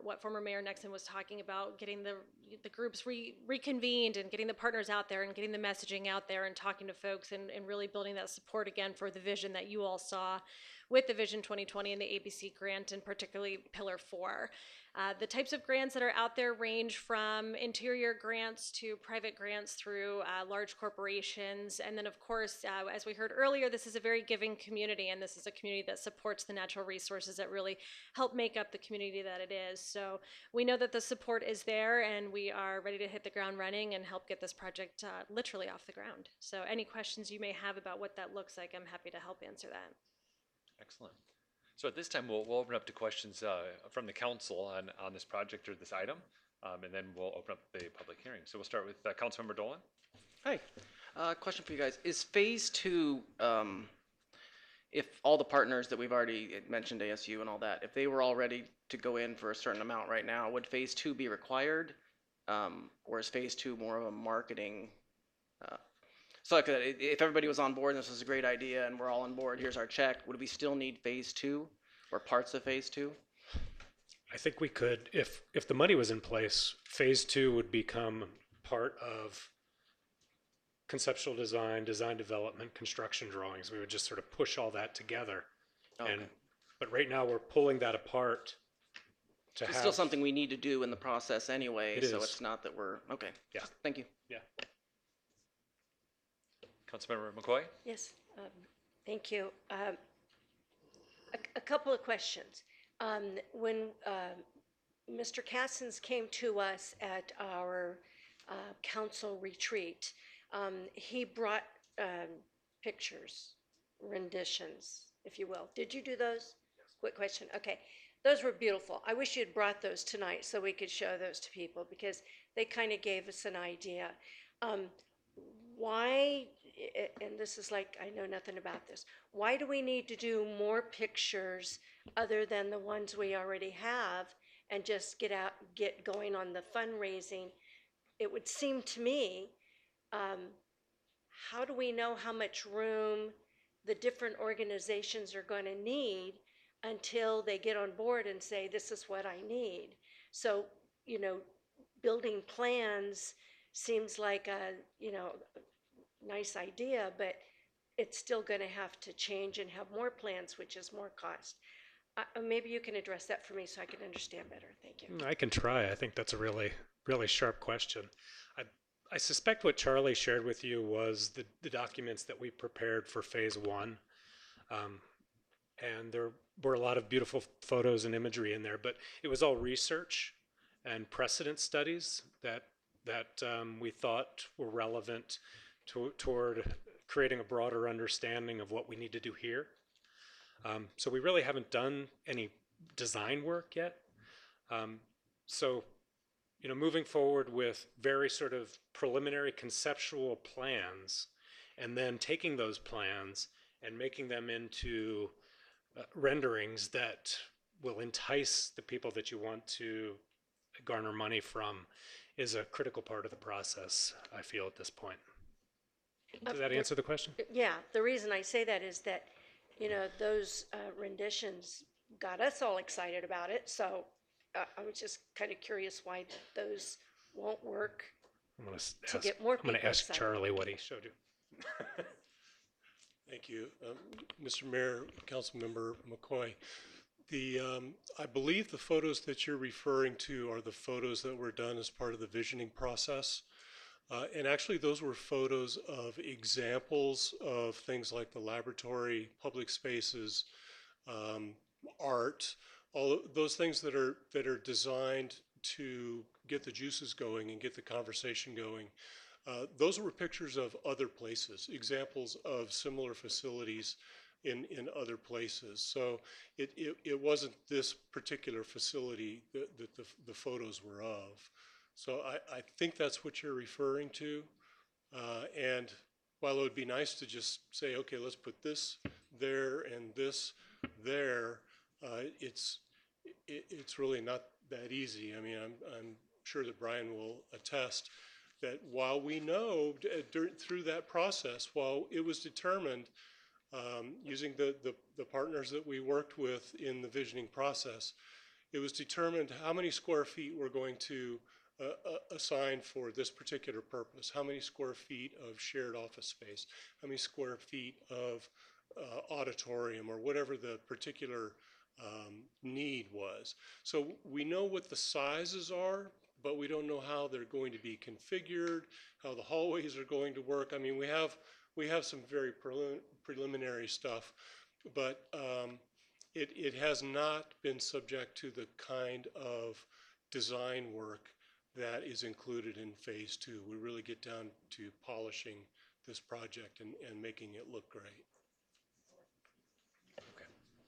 what former Mayor Nexon was talking about, getting the groups reconvened and getting the partners out there and getting the messaging out there and talking to folks and really building that support again for the vision that you all saw with the Vision 2020 and the ABC grant, and particularly Pillar 4. The types of grants that are out there range from interior grants to private grants through large corporations. And then, of course, as we heard earlier, this is a very giving community, and this is a community that supports the natural resources that really help make up the community that it is. So we know that the support is there, and we are ready to hit the ground running and help get this project literally off the ground. So any questions you may have about what that looks like, I'm happy to help answer that. Excellent. So at this time, we'll open up to questions from the council on this project or this item, and then we'll open up the public hearing. So we'll start with Councilmember Dolan. Hi. Question for you guys. Is phase 2, if all the partners that we've already mentioned, ASU and all that, if they were all ready to go in for a certain amount right now, would phase 2 be required? Or is phase 2 more of a marketing? So like, if everybody was on board and this was a great idea and we're all on board, here's our check, would we still need phase 2 or parts of phase 2? I think we could, if the money was in place, phase 2 would become part of conceptual design, design development, construction drawings. We would just sort of push all that together. Okay. But right now we're pulling that apart to It's still something we need to do in the process anyway, so it's not that we're, okay. Yeah. Thank you. Yeah. Councilmember McCoy? Yes, thank you. A couple of questions. When Mr. Cassens came to us at our council retreat, he brought pictures, renditions, if you will. Did you do those? Yes. Quick question. Okay. Those were beautiful. I wish you'd brought those tonight so we could show those to people, because they kind of gave us an idea. Why, and this is like, I know nothing about this, why do we need to do more pictures other than the ones we already have and just get going on the fundraising? It would seem to me, how do we know how much room the different organizations are going to need until they get on board and say, this is what I need? So, building plans seems like a, nice idea, but it's still going to have to change and have more plans, which is more cost. Maybe you can address that for me so I can understand better. Thank you. I can try. I think that's a really, really sharp question. I suspect what Charlie shared with you was the documents that we prepared for phase 1. And there were a lot of beautiful photos and imagery in there, but it was all research and precedent studies that we thought were relevant toward creating a broader understanding of what we need to do here. So we really haven't done any design work yet. So, moving forward with very sort of preliminary conceptual plans, and then taking those plans and making them into renderings that will entice the people that you want to garner money from is a critical part of the process, I feel, at this point. Does that answer the question? Yeah, the reason I say that is that, those renditions got us all excited about it. So I was just kind of curious why those won't work to get more people I'm going to ask excited. Charlie what he showed you. Thank you. Mr. Mayor, Councilmember McCoy, I believe the photos that you're referring to are the photos that were done as part of the visioning process. And actually, those were photos of examples of things like the laboratory, public spaces, art, all those things that are designed to get the juices going and get the conversation going. Those were pictures of other places, examples of similar facilities in other places. So it wasn't this particular facility that the photos were of. So I think that's what you're referring to. And while it would be nice to just say, okay, let's put this there and this there, it's really not that easy. I mean, I'm sure that Brian will attest that while we know through that process, while it was determined using the partners that we worked with in the visioning process, it was determined how many square feet we're going to assign for this particular purpose, how many square feet of shared office space, how many square feet of auditorium, or whatever the particular need was. So we know what the sizes are, but we don't know how they're going to be configured, how the hallways are going to work. I mean, we have some very preliminary stuff, but it has not been subject to the kind of design work that is included in phase 2. We really get down to polishing this project and making it look great.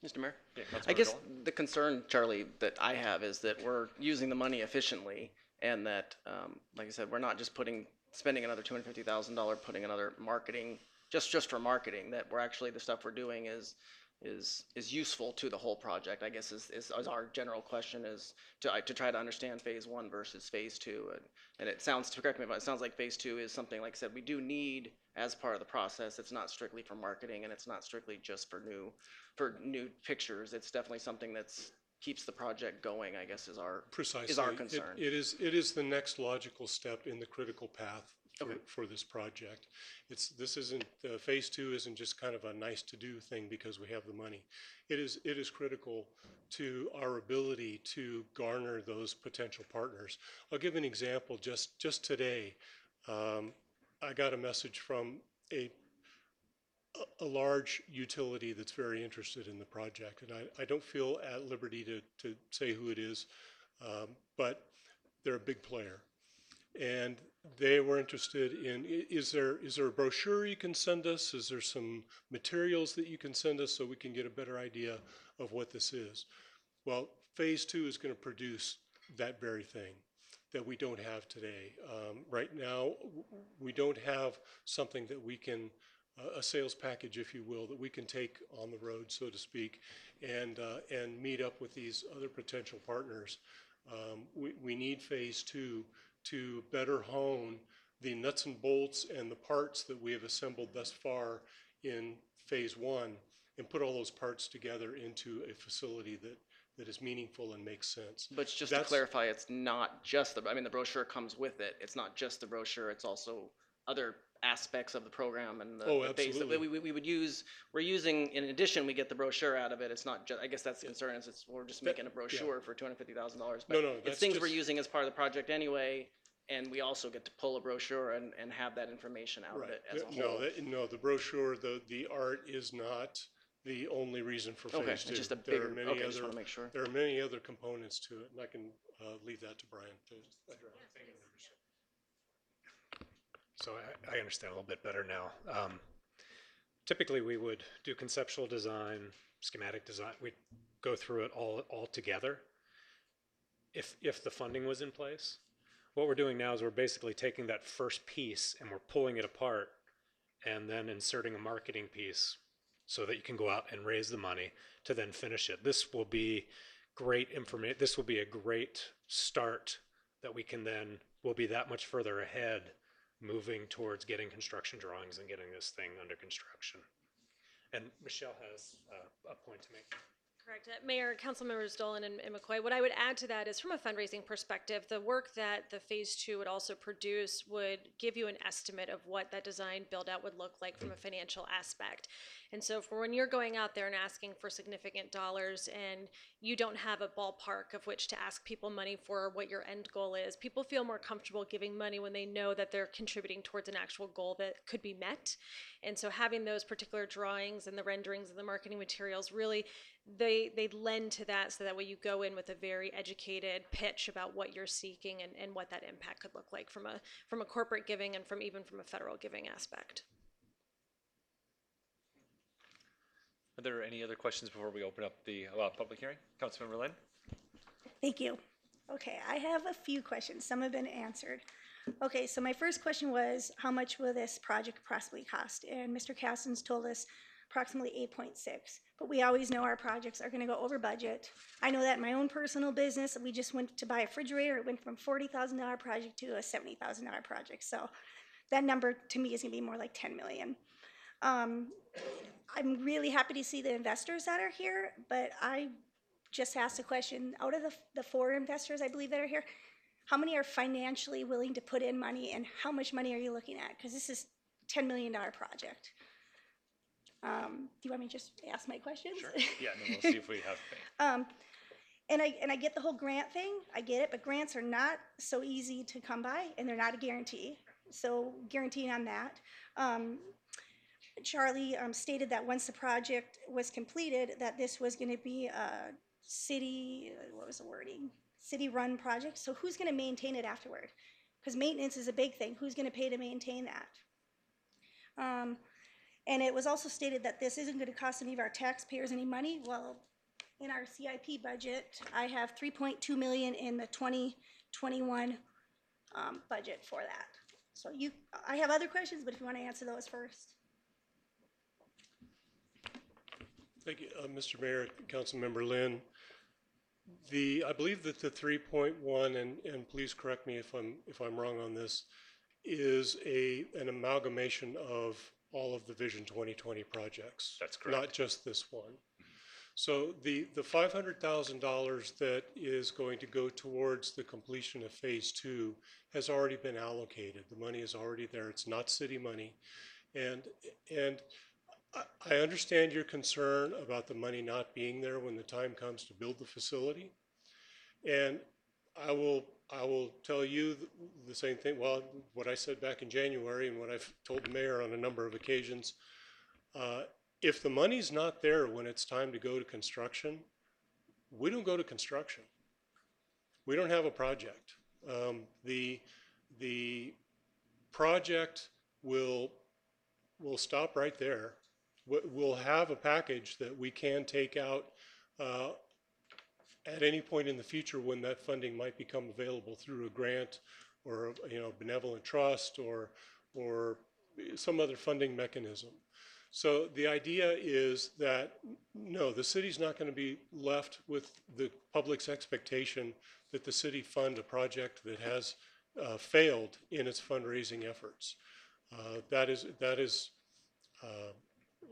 Mr. Mayor? Yeah, I guess Dolan? the concern, Charlie, that I have is that we're using the money efficiently, and that, like I said, we're not just spending another $250,000 putting another marketing, just for marketing, that we're actually, the stuff we're doing is useful to the whole project, I guess is our general question, is to try to understand phase 1 versus phase 2. And it sounds, to correct me, but it sounds like phase 2 is something, like I said, we do need as part of the process. It's not strictly for marketing, and it's not strictly just for new pictures. It's definitely something that's keeps the project going, I guess, is our concern. It is the next logical step in the critical path for this project. This isn't phase 2 isn't just kind of a nice to do thing because we have the money. It is critical to our ability to garner those potential partners. I'll give an example. Just today, I got a message from a large utility that's very interested in the project, and I don't feel at liberty to say who it is, but they're a big player, and they were interested in, is there a brochure you can send us? Is there some materials that you can send us so we can get a better idea of what this is? Well, phase 2 is going to produce that very thing that we don't have today. Right now, we don't have something that we can, a sales package, if you will, that we can take on the road, so to speak, and meet up with these other potential partners. We need phase 2 to better hone the nuts and bolts and the parts that we have assembled thus far in phase 1, and put all those parts together into a facility that is meaningful and makes sense. But just to clarify, it's not just the brochure comes with it. It's not just the brochure, it's also other aspects of the program and the base that we would use. We're using, in addition, we get the brochure out of it. It's not just, I guess that's the concern, is we're just making a brochure for $250,000. But it's things we're using as part of the project anyway, and we also get to pull a brochure and have that information out of it as a whole. No, the brochure, the art is not the only reason for Okay, phase two. it's just a There are bigger, many okay, just other- want to make sure. There are many other components to it, and I can leave that to Brian to address. So I understand a little bit better now. Typically, we would do conceptual design, schematic design. We'd go through it all together. If the funding was in place, what we're doing now is we're basically taking that first piece and we're pulling it apart and then inserting a marketing piece so that you can go out and raise the money to then finish it. This will be great information. This will be a great start that we can then, will be that much further ahead moving towards getting construction drawings and getting this thing under construction. And Michelle has a point to make. Correct. Mayor, council members Dolan and McCoy, what I would add to that is from a fundraising perspective, the work that the phase two would also produce would give you an estimate of what that design build out would look like from a financial aspect. And so for when you're going out there and asking for significant dollars and you don't have a ballpark of which to ask people money for what your end goal is, people feel more comfortable giving money when they know that they're contributing towards an actual goal that could be met. And so having those particular drawings and the renderings and the marketing materials really, they lend to that, so that way you go in with a very educated pitch about what you're seeking and what that impact could look like from a corporate giving and even from a federal giving aspect. Are there any other questions before we open up the public hearing? Councilmember Lynn? Thank you. Okay, I have a few questions. Some have been answered. Okay, so my first question was, how much will this project possibly cost? And Mr. Castens told us approximately 8.6. But we always know our projects are going to go over budget. I know that in my own personal business, we just went to buy a refrigerator. It went from $40,000 project to a $70,000 project. So that number to me is going to be more like 10 million. I'm really happy to see the investors that are here, but I just asked a question. Out of the 4 investors, I believe, that are here, how many are financially willing to put in money, and how much money are you looking at? Because this is a $10 million project. Do you want me to just ask my questions? Sure. Yeah, and then we'll see if we have faith. And I get the whole grant thing. I get it, but grants are not so easy to come by, and they're not a guarantee. So guaranteeing on that. Charlie stated that once the project was completed, that this was going to be a city, what was the wording? City-run project. So who's going to maintain it afterward? Because maintenance is a big thing. Who's going to pay to maintain that? And it was also stated that this isn't going to cost any of our taxpayers any money. Well, in our CIP budget, I have $3.2 million in the 2021 budget for that. So I have other questions, but if you want to answer those first. Thank you, Mr. Mayor, Councilmember Lynn. I believe that the 3.1, and please correct me if I'm wrong on this, is an amalgamation of all of the Vision 2020 projects. That's correct. Not just this one. So the $500,000 that is going to go towards the completion of phase 2 has already been allocated. The money is already there. It's not city money. And I understand your concern about the money not being there when the time comes to build the facility. And I will tell you the same thing, well, what I said back in January and what I've told the mayor on a number of occasions. If the money's not there when it's time to go to construction, we don't go to construction. We don't have a project. The project will stop right there. We'll have a package that we can take out at any point in the future when that funding might become available through a grant or benevolent trust or some other funding mechanism. So the idea is that no, the city's not going to be left with the public's expectation that the city fund a project that has failed in its fundraising efforts. That is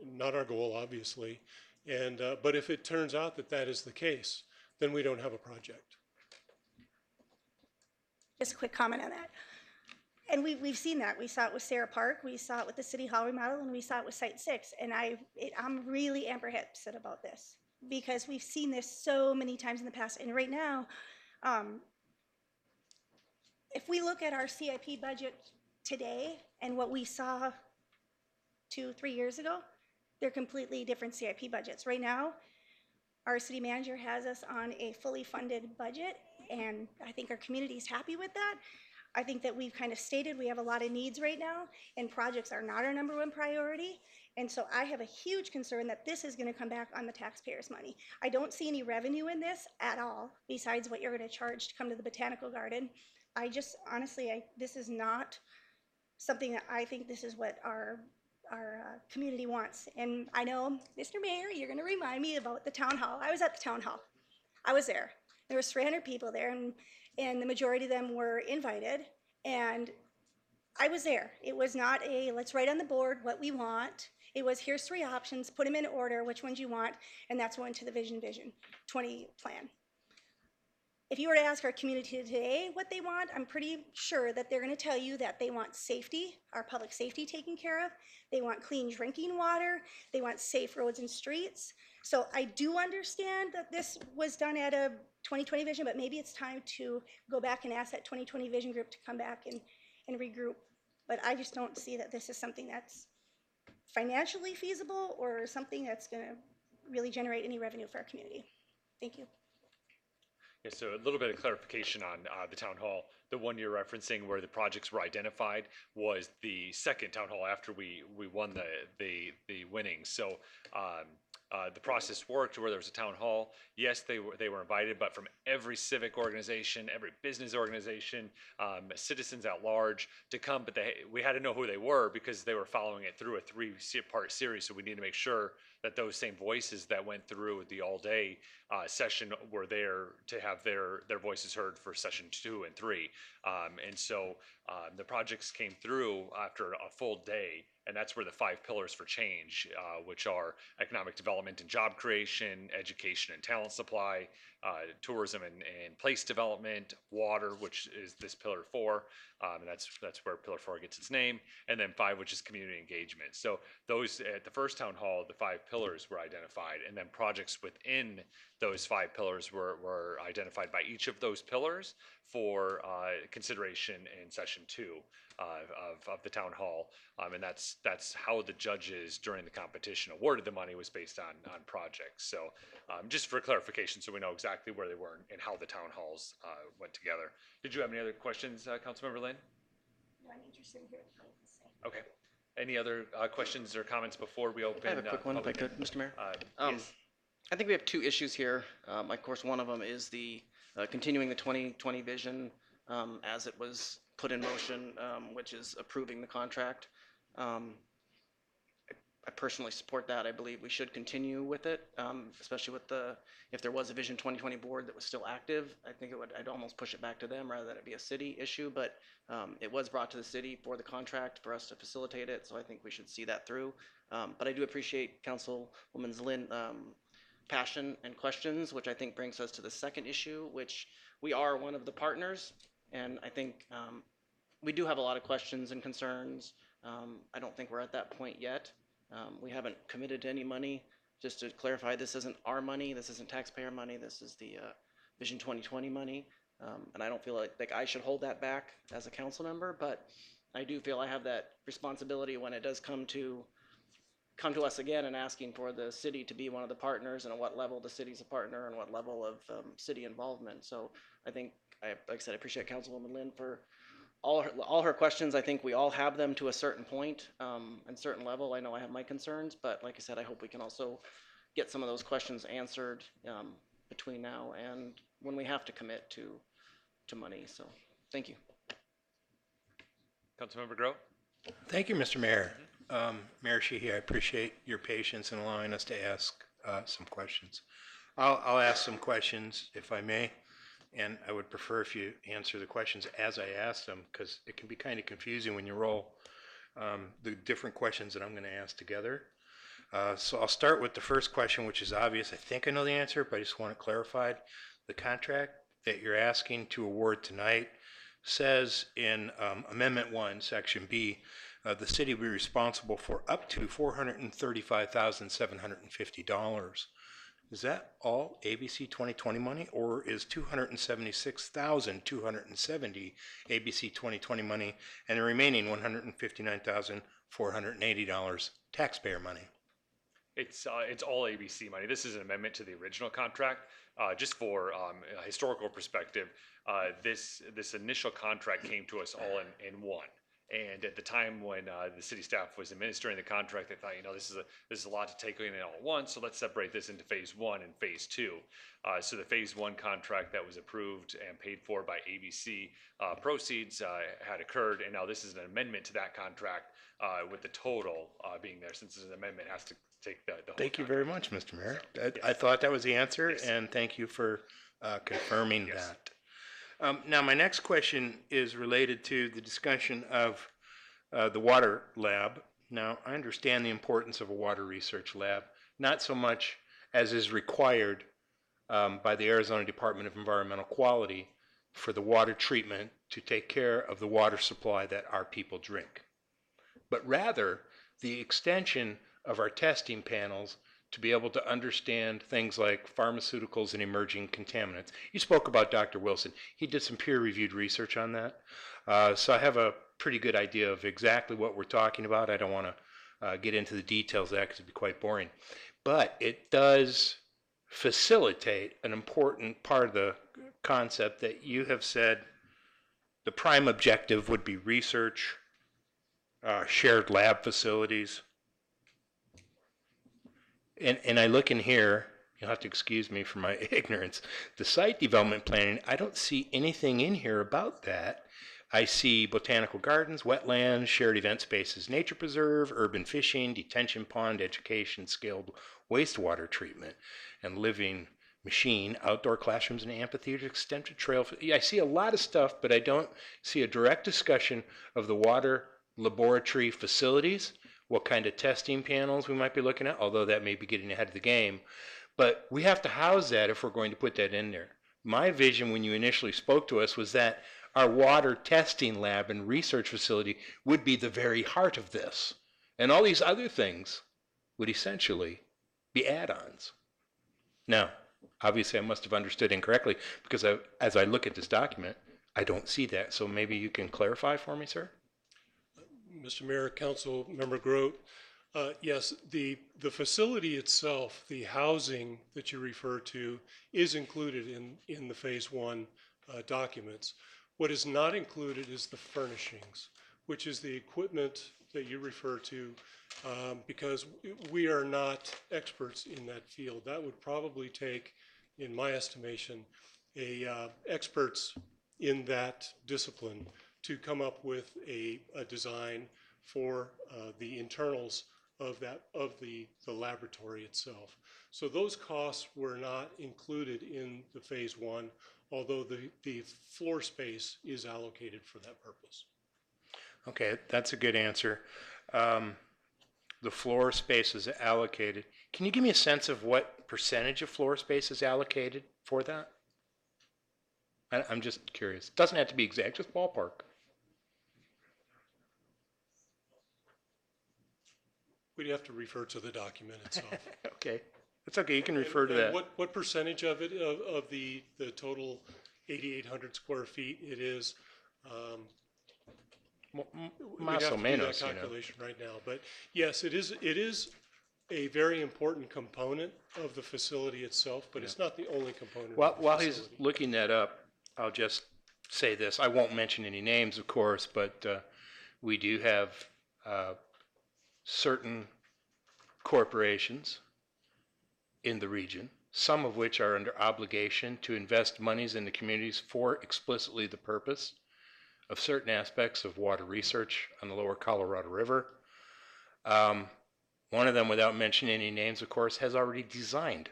not our goal, obviously, and but if it turns out that that is the case, then we don't have a project. Just a quick comment on that. And we've seen that. We saw it with Sarah Park, we saw it with the City Hall remodel, and we saw it with Site 6. And I'm really apprehensive about this because we've seen this so many times in the past. And right now, if we look at our CIP budget today and what we saw 2-3 years ago, They're completely different CIP budgets. Right now, our city manager has us on a fully funded budget, and I think our community is happy with that. I think that we've kind of stated we have a lot of needs right now, and projects are not our number one priority. And so I have a huge concern that this is going to come back on the taxpayers' money. I don't see any revenue in this at all, besides what you're going to charge to come to the botanical garden. I just, honestly, this is not something that I think this is what our community wants. And I know, Mr. Mayor, you're going to remind me about the town hall. I was at the town hall. I was there. There was 300 people there, and the majority of them were invited. And I was there. It was not a let's write on the board what we want. It was here's 3 options, put them in order, which ones you want, and that's what went to the Vision 20 plan. If you were to ask our community today what they want, I'm pretty sure that they're going to tell you that they want safety, our public safety taken care of. They want clean drinking water. They want safe roads and streets. So I do understand that this was done at a 2020 vision, but maybe it's time to go back and ask that 2020 vision group to come back and regroup. But I just don't see that this is something that's financially feasible or something that's going to really generate any revenue for our community. Thank you. Yeah, so a little bit of clarification on the town hall. The one you're referencing where the projects were identified was the second town hall after we won the winnings. So the process worked where there was a town hall. Yes, they were invited, but from every civic organization, every business organization, citizens at large to come. But we had to know who they were because they were following it through a 3-part series. So we need to make sure that those same voices that went through the all-day session were there to have their voices heard for session 2 and 3. And so the projects came through after a full day, and that's where the 5 pillars for change, which are economic development and job creation, education and talent supply, tourism and place development, water, which is this pillar 4, and that's where pillar 4 gets its name, and then 5, which is community engagement. So those at the first town hall, the 5 pillars were identified, and then projects within those 5 pillars were identified by each of those pillars for consideration in session 2 of the town hall, and that's how the judges during the competition awarded the money, was based on projects. So just for clarification, so we know exactly where they were and how the town halls went together. Did you have any other questions, Councilmember Lynn? No, I'm interested in hearing what you have to say. Okay. Any other questions or comments before we open? I have a quick one, if I could, Mr. Mayor. Yes. I think we have 2 issues here. Of course, one of them is the continuing the 2020 vision as it was put in motion, which is approving the contract. I personally support that. I believe we should continue with it, especially with if there was a Vision 2020 board that was still active. I think I'd almost push it back to them rather than it be a city issue, but it was brought to the city for the contract for us to facilitate it, so I think we should see that through. But I do appreciate Councilwoman Lynn passion and questions, which I think brings us to the second issue, which we are one of the partners, and I think we do have a lot of questions and concerns. I don't think we're at that point yet. We haven't committed to any money. Just to clarify, this isn't our money, this isn't taxpayer money, this is the Vision 2020 money, and I don't feel like I should hold that back as a council member, but I do feel I have that responsibility when it does come to us again and asking for the city to be one of the partners, and at what level the city's a partner and what level of city involvement. So I think, like I said, I appreciate Councilwoman Lynn for all her questions. I think we all have them to a certain point and certain level. I know I have my concerns, but like I said, I hope we can also get some of those questions answered between now and when we have to commit to money. So thank you. Councilmember Groh? Thank you, Mr. Mayor. Mayor Sheehy, I appreciate your patience in allowing us to ask some questions. I'll ask some questions if I may, and I would prefer if you answer the questions as I ask them, because it can be kind of confusing when you roll the different questions that I'm going to ask together. So I'll start with the first question, which is obvious. I think I know the answer, but I just want it clarified. The contract that you're asking to award tonight says in Amendment 1, Section B, the city will be responsible for up to $435,750. Is that all ABC 2020 money, or is $276,270 ABC 2020 money and the remaining $159,480 taxpayer money? It's all ABC money. This is an amendment to the original contract. Just for a historical perspective, this initial contract came to us all in one. And at the time when the city staff was administering the contract, they thought, this is a lot to take in all at once, so let's separate this into phase 1 and phase 2. So the phase 1 contract that was approved and paid for by ABC proceeds had occurred, and now this is an amendment to that contract with the total being there. Since it's an amendment, it has to take the whole Thank you contract. very much, Mr. Mayor. Yes. I thought that was the answer, Yes. and thank you for confirming Yes. that. Now, my next question is related to the discussion of the water lab. Now, I understand the importance of a water research lab, not so much as is required by the Arizona Department of Environmental Quality for the water treatment to take care of the water supply that our people drink, but rather the extension of our testing panels to be able to understand things like pharmaceuticals and emerging contaminants. You spoke about Dr. Wilson. He did some peer-reviewed research on that. So I have a pretty good idea of exactly what we're talking about. I don't want to get into the details of that because it'd be quite boring. But it does facilitate an important part of the concept that you have said the prime objective would be research, shared lab facilities. And I look in here, you'll have to excuse me for my ignorance, the site development planning, I don't see anything in here about that. I see botanical gardens, wetlands, shared event spaces, nature preserve, urban fishing, detention pond, education, scaled wastewater treatment, and living machine, outdoor classrooms and amphitheater, extended trail. I see a lot of stuff, but I don't see a direct discussion of the water laboratory facilities, what kind of testing panels we might be looking at, although that may be getting ahead of the game. But we have to house that if we're going to put that in there. My vision when you initially spoke to us was that our water testing lab and research facility would be the very heart of this. And all these other things would essentially be add-ons. Now, obviously I must have understood incorrectly because as I look at this document, I don't see that. So maybe you can clarify for me, sir? Mr. Mayor, Council Member Grote, yes, the facility itself, the housing that you refer to, is included in the Phase 1 documents. What is not included is the furnishings, which is the equipment that you refer to, because we are not experts in that field. That would probably take, in my estimation, experts in that discipline to come up with a design for the internals of the laboratory itself. So those costs were not included in the Phase 1, although the floor space is allocated for that purpose. Okay, that's a good answer. The floor space is allocated. Can you give me a sense of what percentage of floor space is allocated for that? I'm just curious. It doesn't have to be exact, just ballpark. We'd have to refer to the document itself. Okay, that's okay. You can refer to And that. what percentage of it, of the total 8,800 square feet it is? We'd Más have o to do that menos, you know. calculation right now. But yes, it is a very important component of the facility itself, but it's not the only component of the While he's facility. looking that up, I'll just say this. I won't mention any names, of course, but we do have certain corporations in the region, some of which are under obligation to invest monies in the communities for explicitly the purpose of certain aspects of water research on the lower Colorado River. One of them, without mentioning any names, of course, has already designed,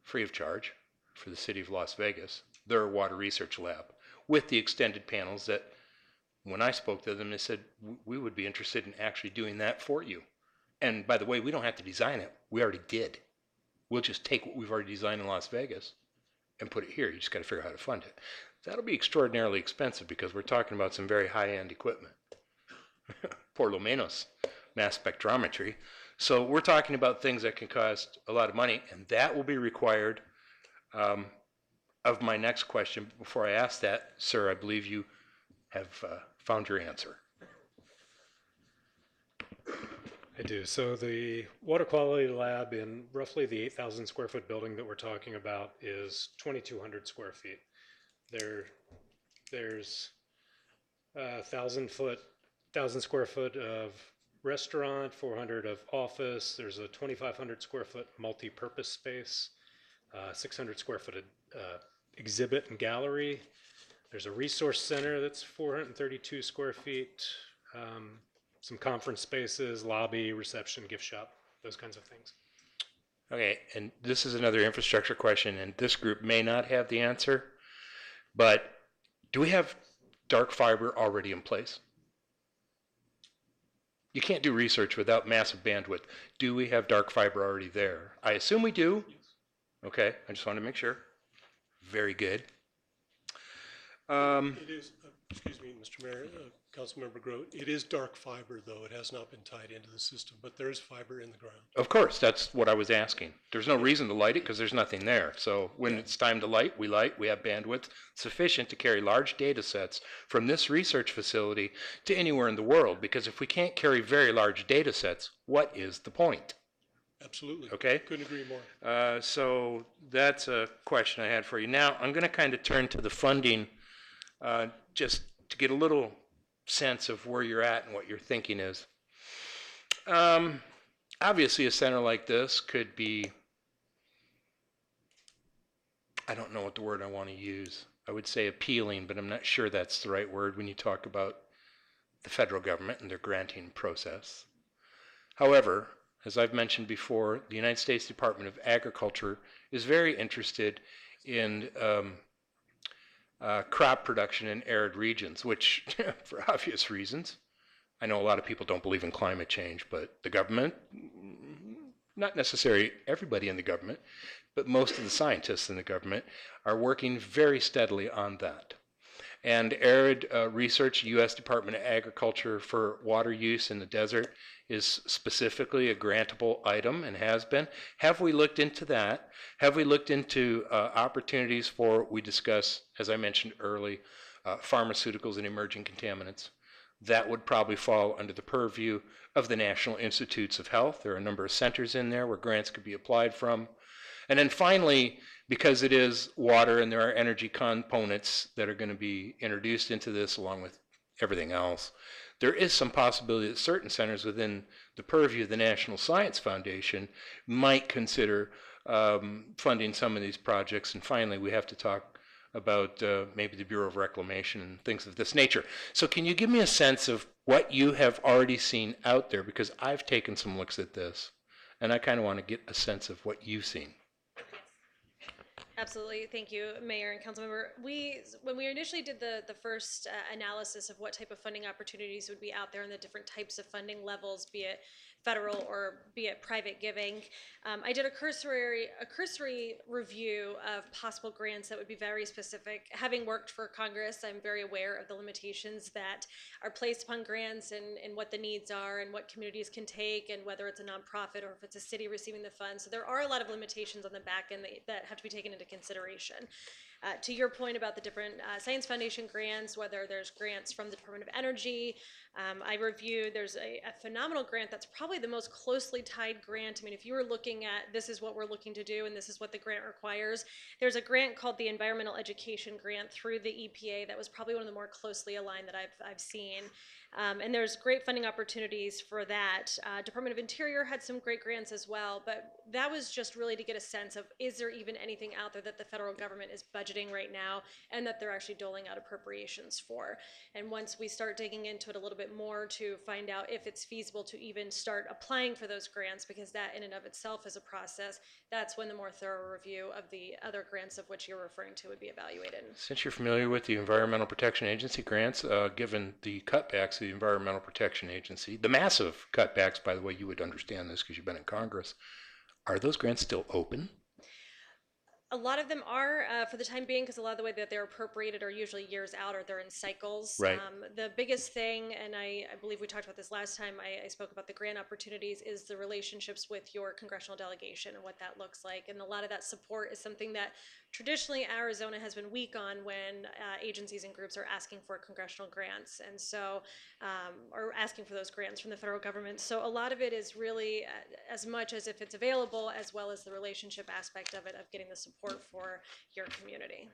free of charge, for the city of Las Vegas, their water research lab with the extended panels that when I spoke to them, they said, we would be interested in actually doing that for you. And by the way, we don't have to design it. We already did. We'll just take what we've already designed in Las Vegas and put it here. You just got to figure out how to fund it. That'll be extraordinarily expensive because we're talking about some very high-end equipment. Por lo menos, mass spectrometry. So we're talking about things that can cost a lot of money, and that will be required of my next question. Before I ask that, sir, I believe you have found your answer. I do. So the water quality lab in roughly the 8,000 square foot building that we're talking about is 2,200 square feet. There's 1,000 square foot of restaurant, 400 of office. There's a 2,500 square foot multi-purpose space, 600 square foot exhibit and gallery. There's a resource center that's 432 square feet. Some conference spaces, lobby, reception, gift shop, those kinds of things. Okay, and this is another infrastructure question, and this group may not have the answer, but do we have dark fiber already in place? You can't do research without massive bandwidth. Do we have dark fiber already there? I assume we do. Okay, I just wanted to make sure. Very good. It is, excuse me, Mr. Mayor, Councilmember Grote, it is dark fiber, though. It has not been tied into the system, but there is fiber in the ground. Of course, that's what I was asking. There's no reason to light it because there's nothing there. So when it's time to light, we light. We have bandwidth sufficient to carry large data sets from this research facility to anywhere in the world, because if we can't carry very large data sets, what is the point? Absolutely. Okay? Couldn't agree more. So that's a question I had for you. Now, I'm going to kind of turn to the funding just to get a little sense of where you're at and what your thinking is. Obviously, a center like this could be, I don't know what the word I want to use. I would say appealing, but I'm not sure that's the right word when you talk about the federal government and their granting process. However, as I've mentioned before, the United States Department of Agriculture is very interested in crop production in arid regions, which, for obvious reasons, I know a lot of people don't believe in climate change, but the government, not necessarily everybody in the government, but most of the scientists in the government are working very steadily on that. And arid research, U.S. Department of Agriculture for water use in the desert is specifically a grantable item and has been. Have we looked into that? Have we looked into opportunities for, we discuss, as I mentioned early, pharmaceuticals and emerging contaminants? That would probably fall under the purview of the National Institutes of Health. There are a number of centers in there where grants could be applied from. And then finally, because it is water and there are energy components that are going to be introduced into this along with everything else, there is some possibility that certain centers within the purview of the National Science Foundation might consider funding some of these projects. And finally, we have to talk about maybe the Bureau of Reclamation and things of this nature. So can you give me a sense of what you have already seen out there? Because I've taken some looks at this, and I kind of want to get a sense of what you've seen. Absolutely. Thank you, Mayor and Councilmember. When we initially did the first analysis of what type of funding opportunities would be out there and the different types of funding levels, be it federal or be it private giving, I did a cursory review of possible grants that would be very specific. Having worked for Congress, I'm very aware of the limitations that are placed upon grants and what the needs are and what communities can take and whether it's a nonprofit or if it's a city receiving the funds. So there are a lot of limitations on the back end that have to be taken into consideration. To your point about the different Science Foundation grants, whether there's grants from the Department of Energy, I reviewed, there's a phenomenal grant that's probably the most closely tied grant. I mean, if you were looking at this is what we're looking to do and this is what the grant requires, there's a grant called the Environmental Education Grant through the EPA that was probably one of the more closely aligned that I've seen. And there's great funding opportunities for that. Department of Interior had some great grants as well, but that was just really to get a sense of, is there even anything out there that the federal government is budgeting right now and that they're actually doling out appropriations for? And once we start digging into it a little bit more to find out if it's feasible to even start applying for those grants, because that in and of itself is a process, that's when the more thorough review of the other grants of which you're referring to would be evaluated. Since you're familiar with the Environmental Protection Agency grants, given the cutbacks of the Environmental Protection Agency, the massive cutbacks, by the way, you would understand this because you've been in Congress, are those grants still open? A lot of them are for the time being, because a lot of the way that they're appropriated are usually years out, or they're in cycles. Right. The biggest thing, and I believe we talked about this last time I spoke about the grant opportunities, is the relationships with your congressional delegation and what that looks like. And a lot of that support is something that traditionally Arizona has been weak on when agencies and groups are asking for congressional grants, and so or asking for those grants from the federal government. So a lot of it is really as much as if it's available, as well as the relationship aspect of it, of getting the support for your community.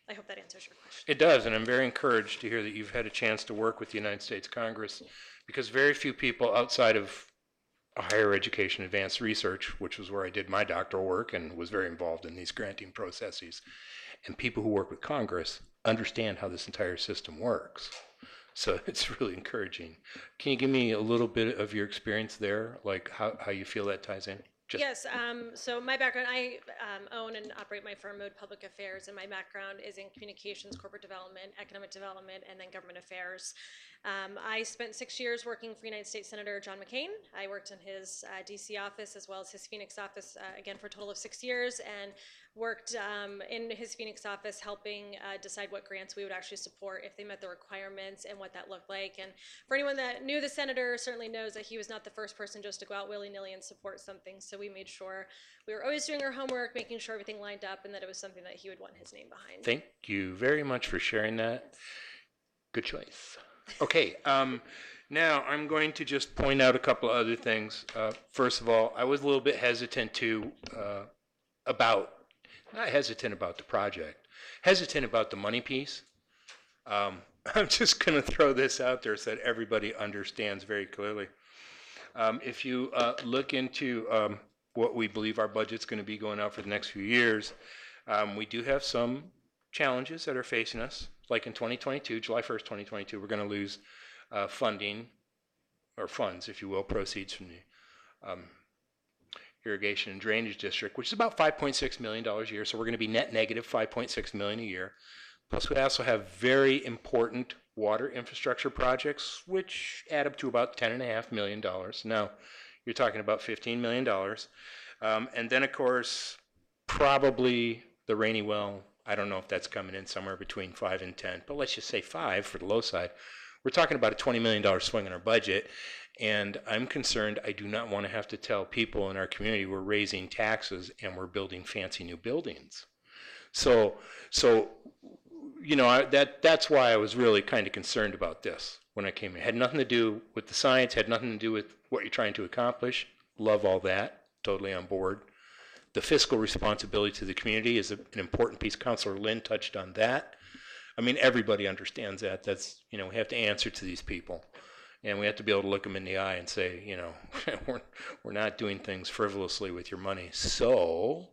I hope that answers your question. It does, and I'm very encouraged to hear that you've had a chance to work with the United States Congress, because very few people outside of higher education advanced research, which was where I did my doctoral work and was very involved in these granting processes, and people who work with Congress understand how this entire system works. So it's really encouraging. Can you give me a little bit of your experience there, like how you feel that ties in? Yes, so my background, I own and operate my firm, Mode Public Affairs, and my background is in communications, corporate development, economic development, and then government affairs. I spent 6 years working for United States Senator John McCain. I worked in his DC office as well as his Phoenix office, again for a total of 6 years, and worked in his Phoenix office helping decide what grants we would actually support if they met the requirements and what that looked like. And for anyone that knew the senator certainly knows that he was not the first person just to go out willy-nilly and support something. So we made sure we were always doing our homework, making sure everything lined up, and that it was something that he would want his name behind. Thank you very much for sharing that. Good choice. Okay, now I'm going to just point out a couple of other things. First of all, I was a little bit hesitant not hesitant about the project, hesitant about the money piece. I'm just going to throw this out there so that everybody understands very clearly. If you look into what we believe our budget's going to be going out for the next few years, we do have some challenges that are facing us. Like in 2022, July 1st, 2022, we're going to lose funding, or funds, if you will, proceeds from the irrigation and drainage district, which is about $5.6 million a year. So we're going to be net negative $5.6 million a year. Plus, we also have very important water infrastructure projects, which add up to about $10.5 million. Now, you're talking about $15 million. And then, of course, probably the rainy well. I don't know if that's coming in somewhere between 5 and 10, but let's just say 5 for the low side. We're talking about a $20 million swing in our budget, and I'm concerned I do not want to have to tell people in our community we're raising taxes and we're building fancy new buildings. So you know, that's why I was really kind of concerned about this when I came in. It had nothing to do with the science, had nothing to do with what you're trying to accomplish. Love all that, totally on board. The fiscal responsibility to the community is an important piece. Councilor Lynn touched on that. I mean, everybody understands that. That's, you know, we have to answer to these people. And we have to be able to look them in the eye and say, you know, we're not doing things frivolously with your money. So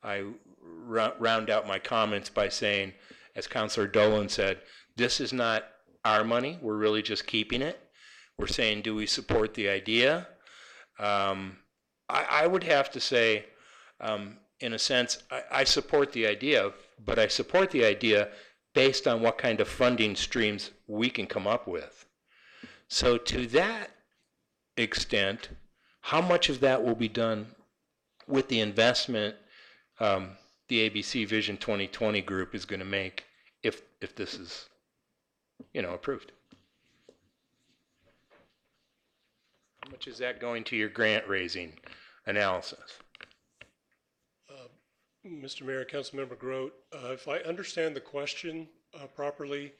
I round out my comments by saying, as Councilor Dolan said, this is not our money. We're really just keeping it. We're saying, do we support the idea? I would have to say, in a sense, I support the idea, but I support the idea based on what kind of funding streams we can come up with. So to that extent, how much of that will be done with the investment the ABC Vision 2020 group is going to make if this is, you know, approved? How much is that going to your grant raising analysis? Mr. Mayor, Councilmember Grote, if I understand the question properly,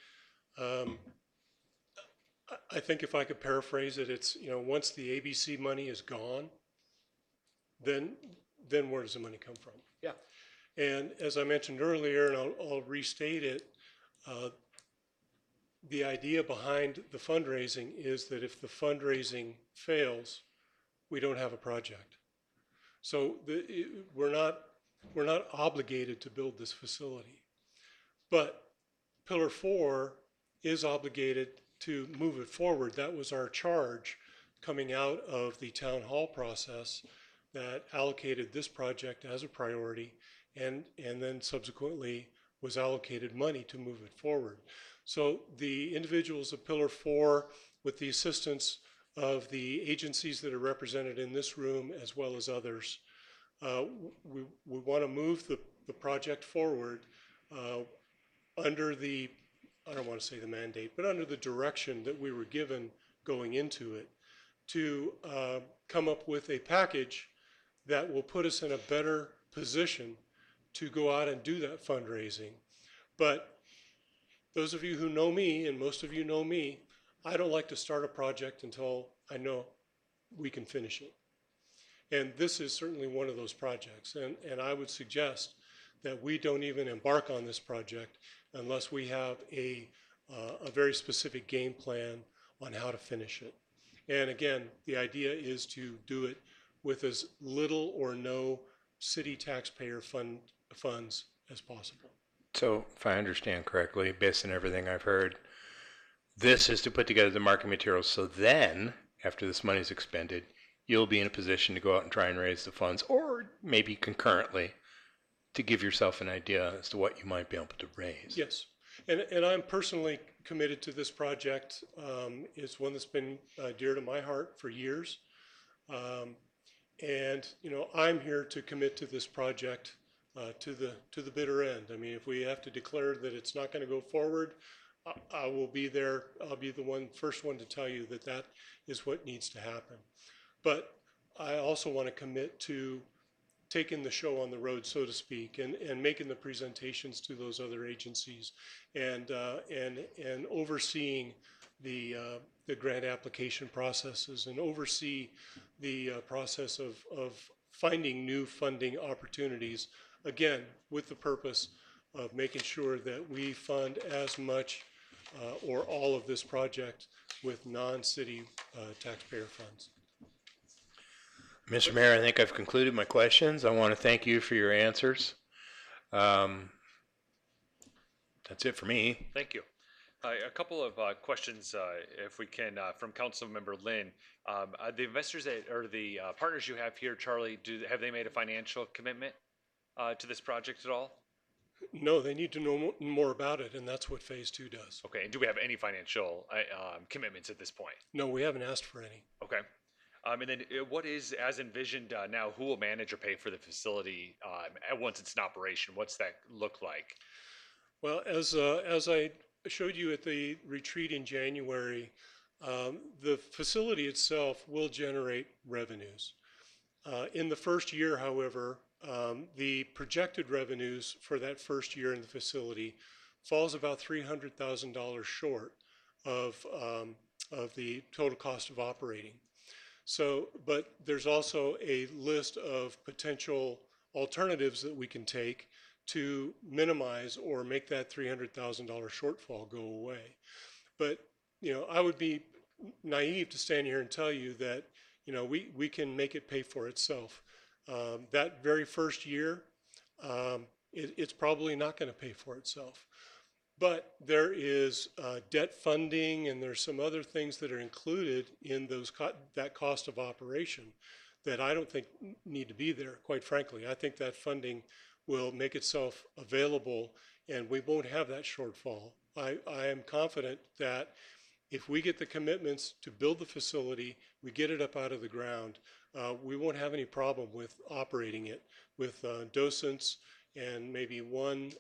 I think if I could paraphrase it, it's, you know, once the ABC money is gone, then where does the money come from? Yeah. And as I mentioned earlier, and I'll restate it, the idea behind the fundraising is that if the fundraising fails, we don't have a project. So we're not obligated to build this facility. But Pillar 4 is obligated to move it forward. That was our charge coming out of the town hall process that allocated this project as a priority and then subsequently was allocated money to move it forward. So the individuals of Pillar 4, with the assistance of the agencies that are represented in this room as well as others, we want to move the project forward under the, I don't want to say the mandate, but under the direction that we were given going into it, to come up with a package that will put us in a better position to go out and do that fundraising. But those of you who know me, and most of you know me, I don't like to start a project until I know we can finish it. And this is certainly one of those projects. And I would suggest that we don't even embark on this project unless we have a very specific game plan on how to finish it. And again, the idea is to do it with as little or no city taxpayer funds as possible. So if I understand correctly, based on everything I've heard, this is to put together the marketing materials, so then, after this money is expended, you'll be in a position to go out and try and raise the funds, or maybe concurrently, to give yourself an idea as to what you might be able to raise. Yes, and I'm personally committed to this project. It's one that's been dear to my heart for years. And you know, I'm here to commit to this project to the bitter end. I mean, if we have to declare that it's not going to go forward, I will be there. I'll be the first one to tell you that that is what needs to happen. But I also want to commit to taking the show on the road, so to speak, and making the presentations to those other agencies, and overseeing the grant application processes, and oversee the process of finding new funding opportunities, again, with the purpose of making sure that we fund as much or all of this project with non-city taxpayer funds. Mr. Mayor, I think I've concluded my questions. I want to thank you for your answers. That's it for me. Thank you. A couple of questions, if we can, from Councilmember Lynn. The investors or the partners you have here, Charlie, have they made a financial commitment to this project at all? No, they need to know more about it, and that's what Phase 2 does. Okay, and do we have any financial commitments at this point? No, we haven't asked for any. Okay. And then what is, as envisioned now, who will manage or pay for the facility once it's in operation? What's that look like? Well, as I showed you at the retreat in January, the facility itself will generate revenues. In the first year, however, the projected revenues for that first year in the facility falls about $300,000 short of the total cost of operating. So, but there's also a list of potential alternatives that we can take to minimize or make that $300,000 shortfall go away. But, you know, I would be naive to stand here and tell you that, you know, we can make it pay for itself. That very first year, it's probably not going to pay for itself. But there is debt funding, and there's some other things that are included in that cost of operation that I don't think need to be there, quite frankly. I think that funding will make itself available, and we won't have that shortfall. I am confident that if we get the commitments to build the facility, we get it up out of the ground, we won't have any problem with operating it with docents and maybe one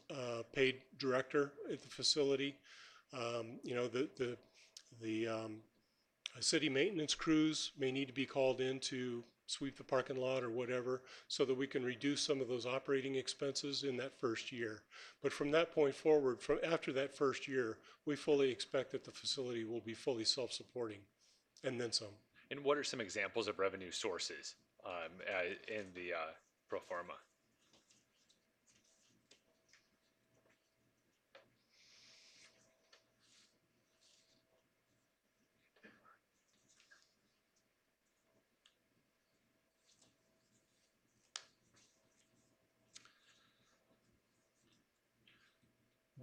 paid director at the facility. You know, the city maintenance crews may need to be called in to sweep the parking lot or whatever, so that we can reduce some of those operating expenses in that first year. But from that point forward, from after that first year, we fully expect that the facility will be fully self-supporting, and then some. And what are some examples of revenue sources in the pro forma?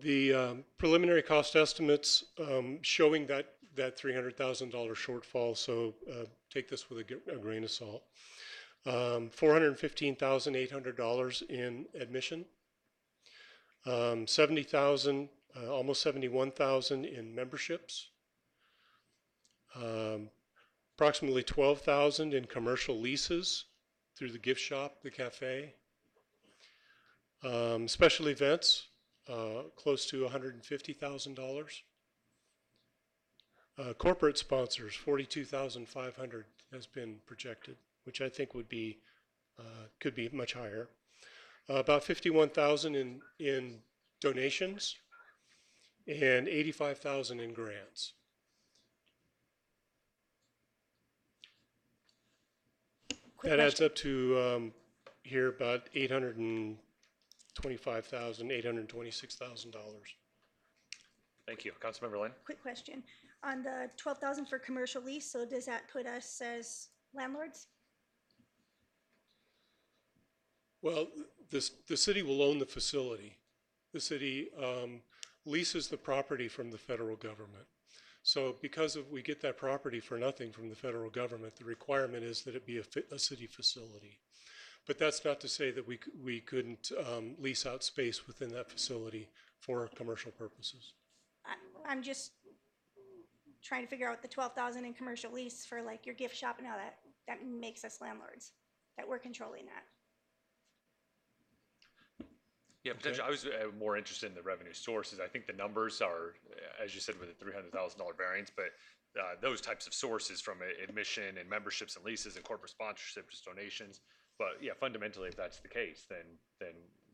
The preliminary cost estimates showing that $300,000 shortfall, so take this with a grain of salt. $415,800 in admission, $70,000, almost $71,000 in memberships, approximately $12,000 in commercial leases through the gift shop, the cafe, Special events, close to $150,000. Corporate sponsors, 42,500 has been projected, which I think would be could be much higher. About 51,000 in donations and 85,000 in grants. Quick That adds question. up to here about $825,000, $826,000. Thank you. Councilmember Lynn? Quick question. On the 12,000 for commercial lease, so does that put us as landlords? Well, the city will own the facility. The city leases the property from the federal government. So because we get that property for nothing from the federal government, the requirement is that it be a city facility. But that's not to say that we couldn't lease out space within that facility for commercial purposes. I'm just trying to figure out the 12,000 in commercial lease for like your gift shop and all that. That makes us landlords, that we're controlling that. Yeah, potentially. I was more interested in the revenue sources. I think the numbers are, as you said, with a $300,000 variance, but those types of sources from admission and memberships and leases and corporate sponsorships, donations. But yeah, fundamentally, if that's the case, then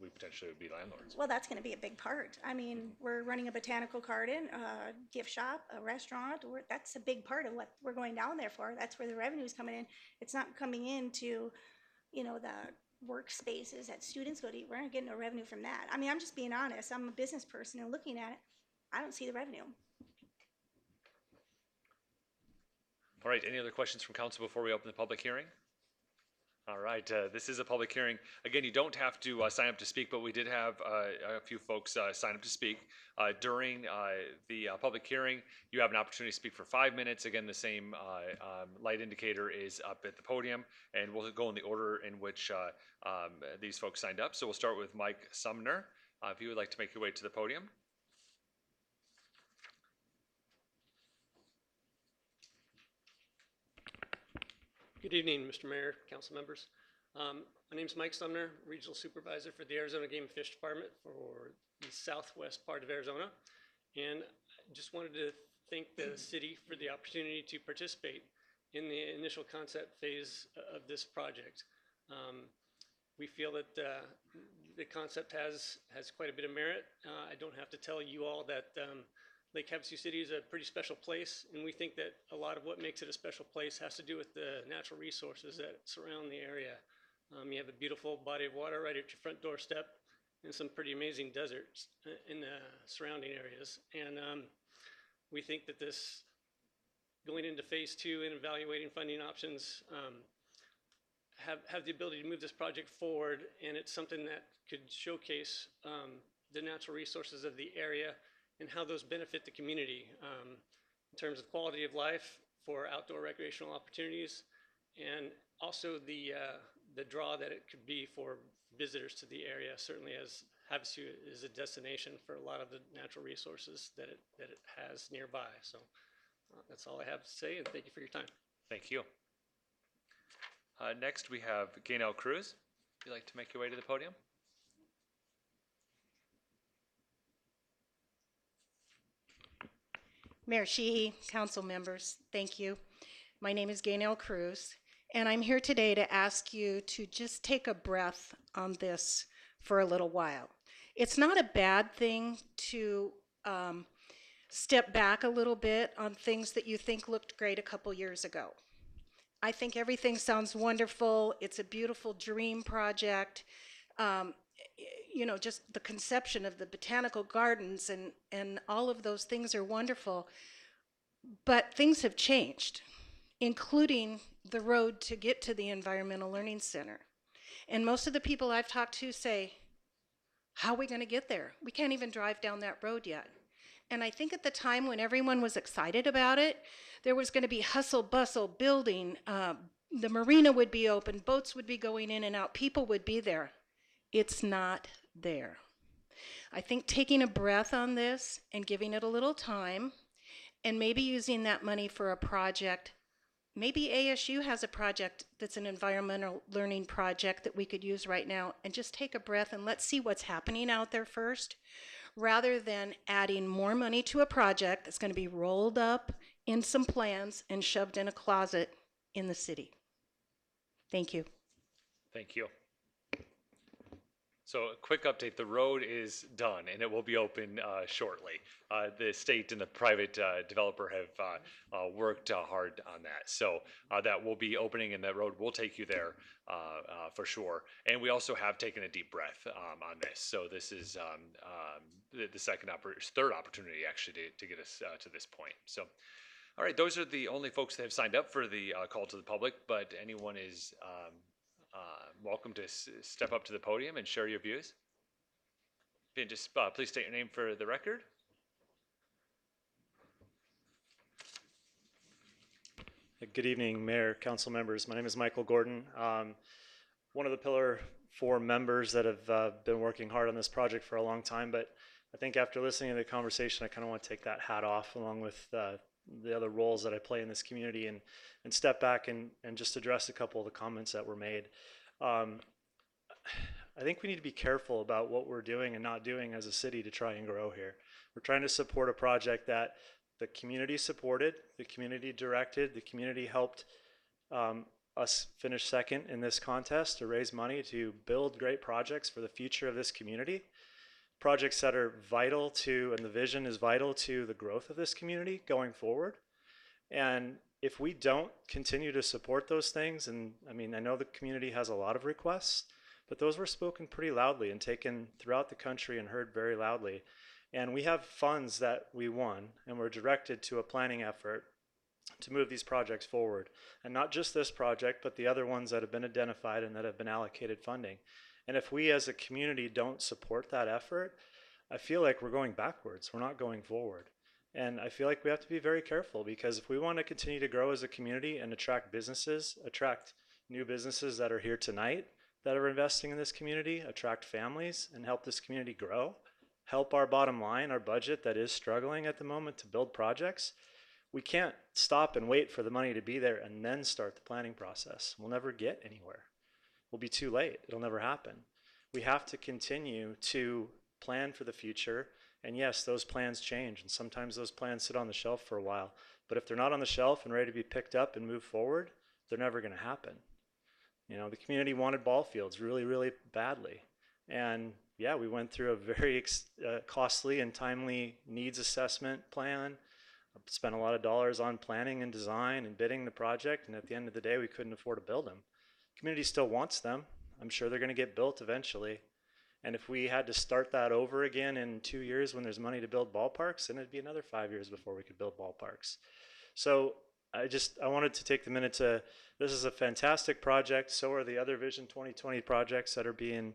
we potentially would be landlords. Well, that's going to be a big part. I mean, we're running a botanical garden, a gift shop, a restaurant. That's a big part of what we're going down there for. That's where the revenue is coming in. It's not coming into, you know, the workspaces that students go to eat. We're not getting no revenue from that. I mean, I'm just being honest. I'm a business person and looking at it, I don't see the revenue. All right, any other questions from council before we open the public hearing? All right, this is a public hearing. Again, you don't have to sign up to speak, but we did have a few folks sign up to speak. During the public hearing, you have an opportunity to speak for 5 minutes. Again, the same light indicator is up at the podium, and we'll go in the order in which these folks signed up. So we'll start with Mike Sumner. If you would like to make your way to the podium. Good evening, Mr. Mayor, council members. My name is Mike Sumner, Regional Supervisor for the Arizona Game and Fish Department for the southwest part of Arizona. And I just wanted to thank the city for the opportunity to participate in the initial concept phase of this project. We feel that the concept has quite a bit of merit. I don't have to tell you all that Lake Havasu City is a pretty special place, and we think that a lot of what makes it a special place has to do with the natural resources that surround the area. You have a beautiful body of water right at your front doorstep, and some pretty amazing deserts in the surrounding areas. And we think that this, going into phase 2 and evaluating funding options, have the ability to move this project forward, and it's something that could showcase the natural resources of the area and how those benefit the community in terms of quality of life for outdoor recreational opportunities, and also the draw that it could be for visitors to the area, certainly as Havasu is a destination for a lot of the natural resources that it has nearby. So that's all I have to say, and thank you for your time. Thank you. Next, we have Gaynell Cruz. Would you like to make your way to the podium? Mayor Sheehy, council members, thank you. My name is Gaynell Cruz, and I'm here today to ask you to just take a breath on this for a little while. It's not a bad thing to step back a little bit on things that you think looked great a couple years ago. I think everything sounds wonderful. It's a beautiful dream project. You know, just the conception of the botanical gardens and all of those things are wonderful. But things have changed, including the road to get to the Environmental Learning Center. And most of the people I've talked to say, how are we going to get there? We can't even drive down that road yet. And I think at the time when everyone was excited about it, there was going to be hustle bustle building. The marina would be open, boats would be going in and out, people would be there. It's not there. I think taking a breath on this and giving it a little time and maybe using that money for a project maybe ASU has a project that's an environmental learning project that we could use right now, and just take a breath and let's see what's happening out there first, rather than adding more money to a project that's going to be rolled up in some plans and shoved in a closet in the city. Thank you. Thank you. So a quick update, the road is done and it will be open shortly. The state and the private developer have worked hard on that. So that will be opening and that road will take you there for sure. And we also have taken a deep breath on this. So this is the third opportunity actually to get us to this point. So, all right, those are the only folks that have signed up for the call to the public, but anyone is welcome to step up to the podium and share your views. And just please state your name for the record. Good evening, Mayor, Council members. My name is Michael Gordon. One of the Pillar 4 members that have been working hard on this project for a long time, but I think after listening to the conversation, I kind of want to take that hat off along with the other roles that I play in this community and step back and just address a couple of the comments that were made. I think we need to be careful about what we're doing and not doing as a city to try and grow here. We're trying to support a project that the community supported, the community directed, the community helped us finish second in this contest to raise money to build great projects for the future of this community. Projects that are vital to, and the vision is vital to the growth of this community going forward. And if we don't continue to support those things, and I mean, I know the community has a lot of requests, but those were spoken pretty loudly and taken throughout the country and heard very loudly. And we have funds that we won and were directed to a planning effort to move these projects forward. And not just this project, but the other ones that have been identified and that have been allocated funding. And if we as a community don't support that effort, I feel like we're going backwards. We're not going forward. And I feel like we have to be very careful, because if we want to continue to grow as a community and attract businesses, attract new businesses that are here tonight that are investing in this community, attract families and help this community grow, help our bottom line, our budget that is struggling at the moment to build projects, we can't stop and wait for the money to be there and then start the planning process. We'll never get anywhere. We'll be too late. It'll never happen. We have to continue to plan for the future. And yes, those plans change, and sometimes those plans sit on the shelf for a while. But if they're not on the shelf and ready to be picked up and move forward, they're never going to happen. You know, the community wanted ball fields really, really badly. And yeah, we went through a very costly and timely needs assessment plan, spent a lot of dollars on planning and design and bidding the project, and at the end of the day, we couldn't afford to build them. The community still wants them. I'm sure they're going to get built eventually. And if we had to start that over again in 2 years when there's money to build ballparks, then it'd be another 5 years before we could build ballparks. So I wanted to take the minute to, this is a fantastic project. So are the other Vision 2020 projects that are being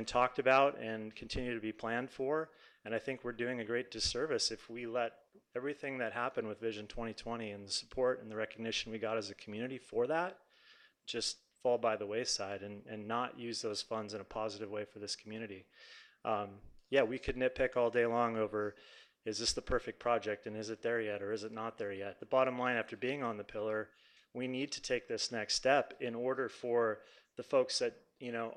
talked about and continue to be planned for. And I think we're doing a great disservice if we let everything that happened with Vision 2020 and the support and the recognition we got as a community for that just fall by the wayside and not use those funds in a positive way for this community. Yeah, we could nitpick all day long over, is this the perfect project and is it there yet or is it not there yet? The bottom line, after being on the pillar, we need to take this next step in order for the folks that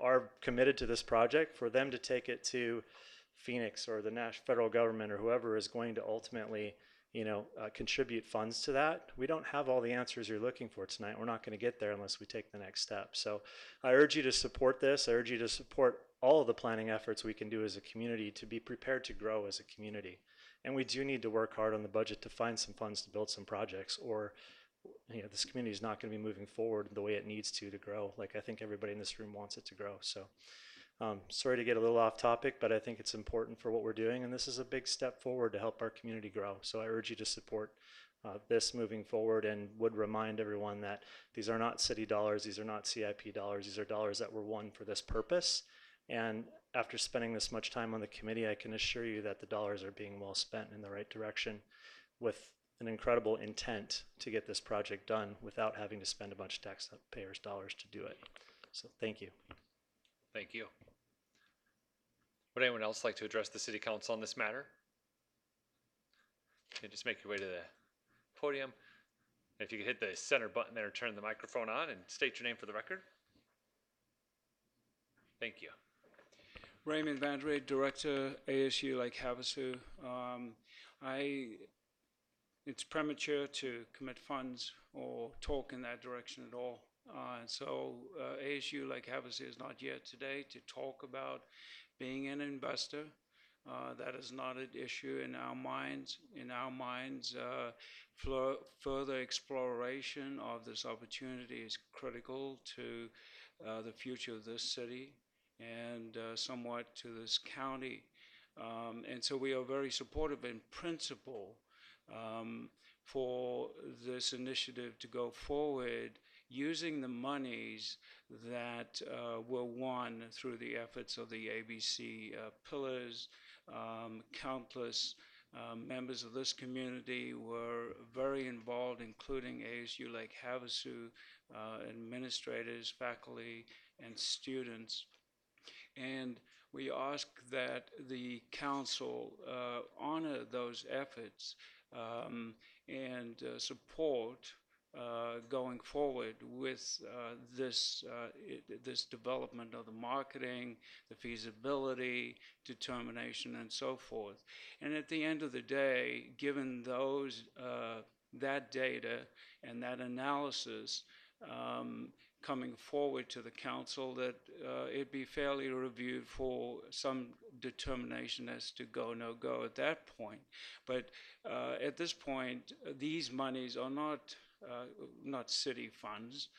are committed to this project, for them to take it to Phoenix or the national federal government or whoever is going to ultimately contribute funds to that. We don't have all the answers you're looking for tonight. We're not going to get there unless we take the next step. So I urge you to support this. I urge you to support all of the planning efforts we can do as a community to be prepared to grow as a community. And we do need to work hard on the budget to find some funds to build some projects, or this community is not going to be moving forward the way it needs to grow, like I think everybody in this room wants it to grow. So sorry to get a little off topic, but I think it's important for what we're doing, and this is a big step forward to help our community grow. So I urge you to support this moving forward, and would remind everyone that these are not city dollars, these are not CIP dollars, these are dollars that were won for this purpose. And after spending this much time on the committee, I can assure you that the dollars are being well spent in the right direction with an incredible intent to get this project done without having to spend a bunch of taxpayers' dollars to do it. So thank you. Thank you. Would anyone else like to address the City Council on this matter? Okay, just make your way to the podium. And if you could hit the center button there and turn the microphone on and state your name for the record. Thank you. Raymond Vandre, Director, ASU Lake Havasu. It's premature to commit funds or talk in that direction at all. ASU Lake Havasu is not here today to talk about being an investor. That is not an issue in our minds. In our minds, further exploration of this opportunity is critical to the future of this city and somewhat to this county. And so we are very supportive in principle for this initiative to go forward using the monies that were won through the efforts of the ABC pillars. Countless members of this community were very involved, including ASU Lake Havasu administrators, faculty, and students. And we ask that the council honor those efforts and support going forward with this development of the marketing, the feasibility, determination, and so forth. And at the end of the day, given those that data and that analysis coming forward to the council, that it be fairly reviewed for some determination as to go, no go at that point. But at this point, these monies are not city funds,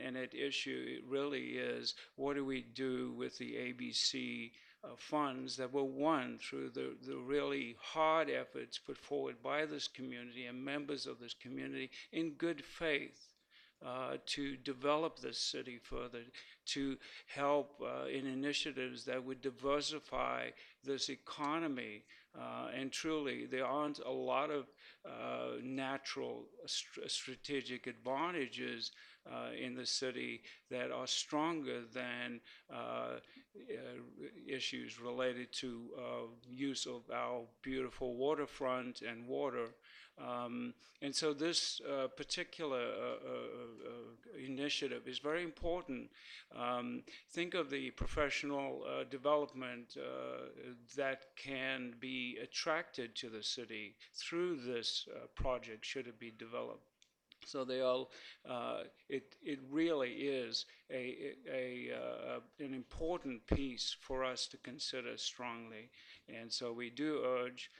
and at issue really is what do we do with the ABC funds that were won through the really hard efforts put forward by this community and members of this community in good faith to develop this city further, to help in initiatives that would diversify this economy. And truly, there aren't a lot of natural strategic advantages in the city that are stronger than issues related to use of our beautiful waterfront and water. And so this particular initiative is very important. Think of the professional development that can be attracted to the city through this project, should it be developed. So they all, it really is an important piece for us to consider strongly. And so we do urge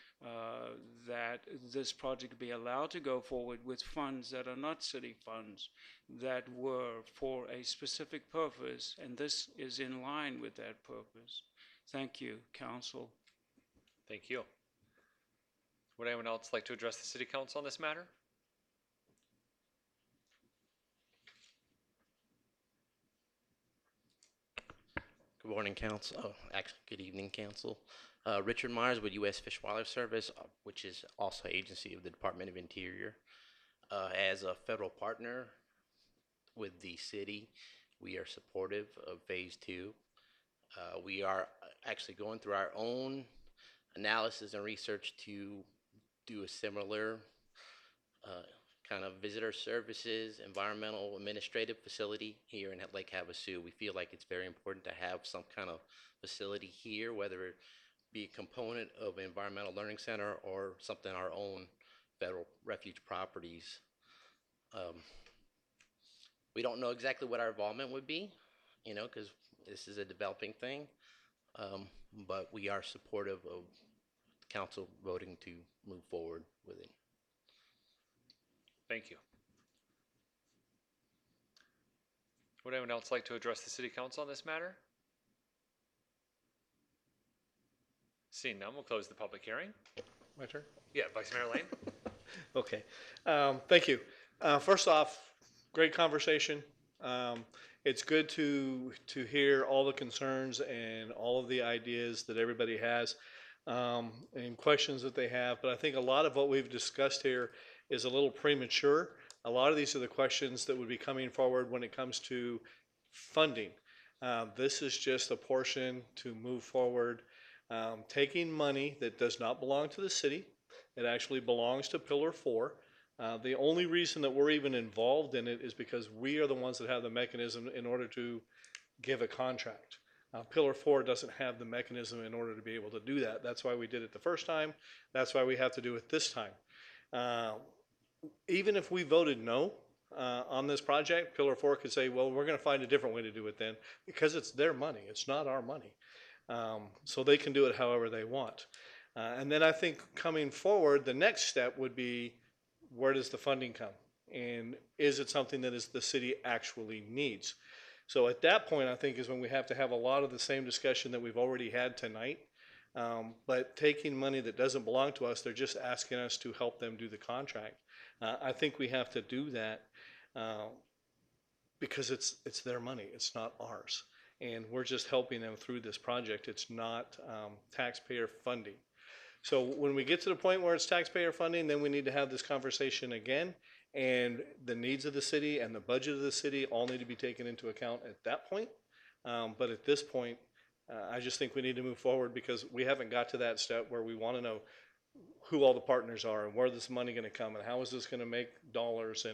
that this project be allowed to go forward with funds that are not city funds, that were for a specific purpose, and this is in line with that purpose. Thank you, Council. Thank you. Would anyone else like to address the City Council on this matter? Good morning, Council. Oh, actually, good evening, Council. Richard Myers with U.S. Fish and Wildlife Service, which is also agency of the Department of Interior. As a federal partner with the city, we are supportive of Phase 2. We are actually going through our own analysis and research to do a similar kind of visitor services, environmental administrative facility here in Lake Havasu. We feel like it's very important to have some kind of facility here, whether it be a component of an environmental learning center or something our own federal refuge properties. We don't know exactly what our involvement would be, you know, because this is a developing thing, but we are supportive of the council voting to move forward with it. Thank you. Would anyone else like to address the City Council on this matter? Seeing none, we'll close the public hearing. My turn? Yeah, Vice Mayor Lane. Okay. Thank you. First off, great conversation. It's good to hear all the concerns and all of the ideas that everybody has and questions that they have. But I think a lot of what we've discussed here is a little premature. A lot of these are the questions that would be coming forward when it comes to funding. This is just a portion to move forward, taking money that does not belong to the city. It actually belongs to Pillar 4. The only reason that we're even involved in it is because we are the ones that have the mechanism in order to give a contract. Pillar 4 doesn't have the mechanism in order to be able to do that. That's why we did it the first time. That's why we have to do it this time. Even if we voted no on this project, Pillar 4 could say, well, we're going to find a different way to do it then, because it's their money. It's not our money. So they can do it however they want. And then I think coming forward, the next step would be, where does the funding come? And is it something that the city actually needs? So at that point, I think is when we have to have a lot of the same discussion that we've already had tonight. But taking money that doesn't belong to us, they're just asking us to help them do the contract. I think we have to do that because it's their money, it's not ours. And we're just helping them through this project. It's not taxpayer funding. So when we get to the point where it's taxpayer funding, then we need to have this conversation again. And the needs of the city and the budget of the city all need to be taken into account at that point. But at this point, I just think we need to move forward because we haven't got to that step where we want to know who all the partners are and where this money going to come and how is this going to make dollars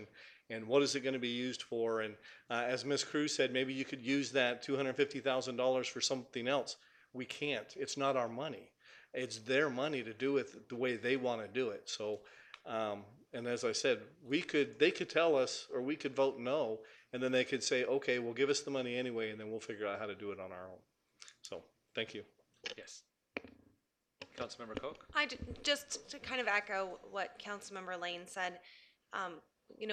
and what is it going to be used for. And as Ms. Cruz said, maybe you could use that $250,000 for something else. We can't. It's not our money. It's their money to do it the way they want to do it. So, and as I said, they could tell us, or we could vote no, and then they could say, okay, well, give us the money anyway, and then we'll figure out how to do it on our own. So, thank you. Yes. Councilmember Koch? Just to kind of echo what Councilmember Lane said,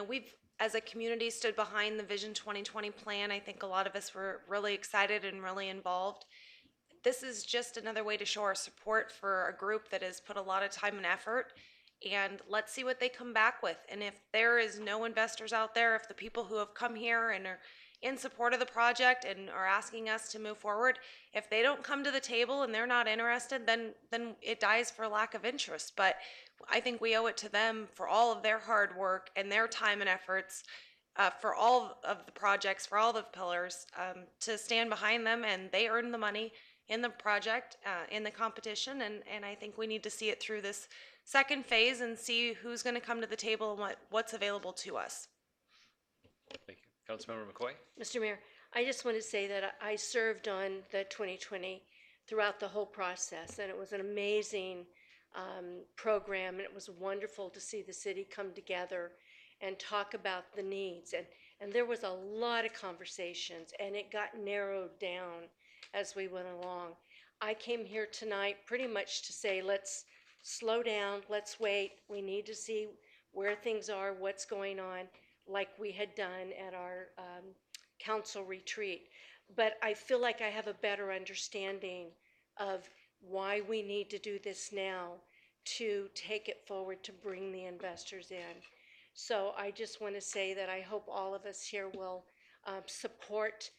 we've, as a community, stood behind the Vision 2020 plan. I think a lot of us were really excited and really involved. This is just another way to show our support for a group that has put a lot of time and effort, and let's see what they come back with. And if there is no investors out there, if the people who have come here and are in support of the project and are asking us to move forward, if they don't come to the table and they're not interested, then it dies for lack of interest. But I think we owe it to them for all of their hard work and their time and efforts, for all of the projects, for all the pillars, to stand behind them, and they earn the money in the project, in the competition, and I think we need to see it through this second phase and see who's going to come to the table and what's available to us. Thank you. Councilmember McCoy? Mr. Mayor, I just want to say that I served on the 2020 throughout the whole process, and it was an amazing program, and it was wonderful to see the city come together and talk about the needs. And there was a lot of conversations, and it got narrowed down as we went along. I came here tonight pretty much to say, let's slow down, let's wait. We need to see where things are, what's going on, like we had done at our council retreat. But I feel like I have a better understanding of why we need to do this now to take it forward, to bring the investors in. So I just want to say that I hope all of us here will support.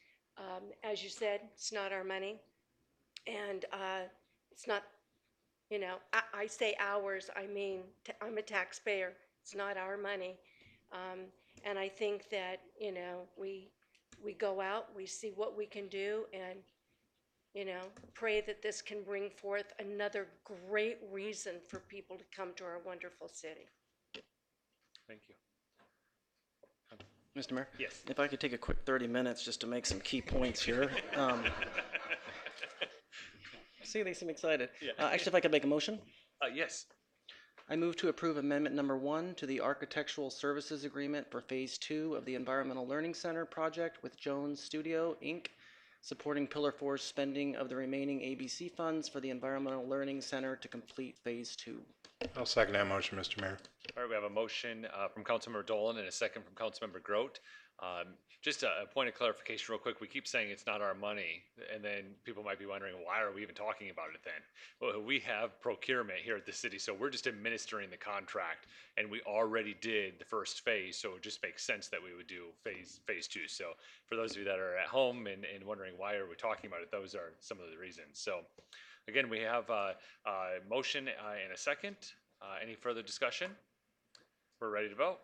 As you said, it's not our money, and it's not, I say ours, I mean, I'm a taxpayer. It's not our money. And I think that, we go out, we see what we can do, and, pray that this can bring forth another great reason for people to come to our wonderful city. Thank you. Mr. Mayor? Yes. If I could take a quick 30 minutes just to make some key points here. See, they seem excited. Yeah. Actually, if I could make a motion? Yes. I move to approve Amendment Number 1 to the Architectural Services Agreement for Phase 2 of the Environmental Learning Center project with Jones Studio, Inc., supporting Pillar 4's spending of the remaining ABC funds for the Environmental Learning Center to complete Phase 2. I'll second that motion, Mr. Mayor. All right, we have a motion from Councilmember Dolan and a second from Councilmember Grote. Just a point of clarification real quick. We keep saying it's not our money, and then people might be wondering, why are we even talking about it then? Well, we have procurement here at the city, so we're just administering the contract, and we already did the first phase, so it just makes sense that we would do phase 2. So for those of you that are at home and wondering why are we talking about it, those are some of the reasons. So again, we have a motion and a second. Any further discussion? We're ready to vote.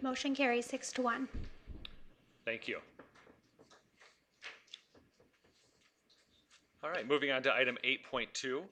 Motion carries 6-1. Thank you. All right, moving on to item 8.2.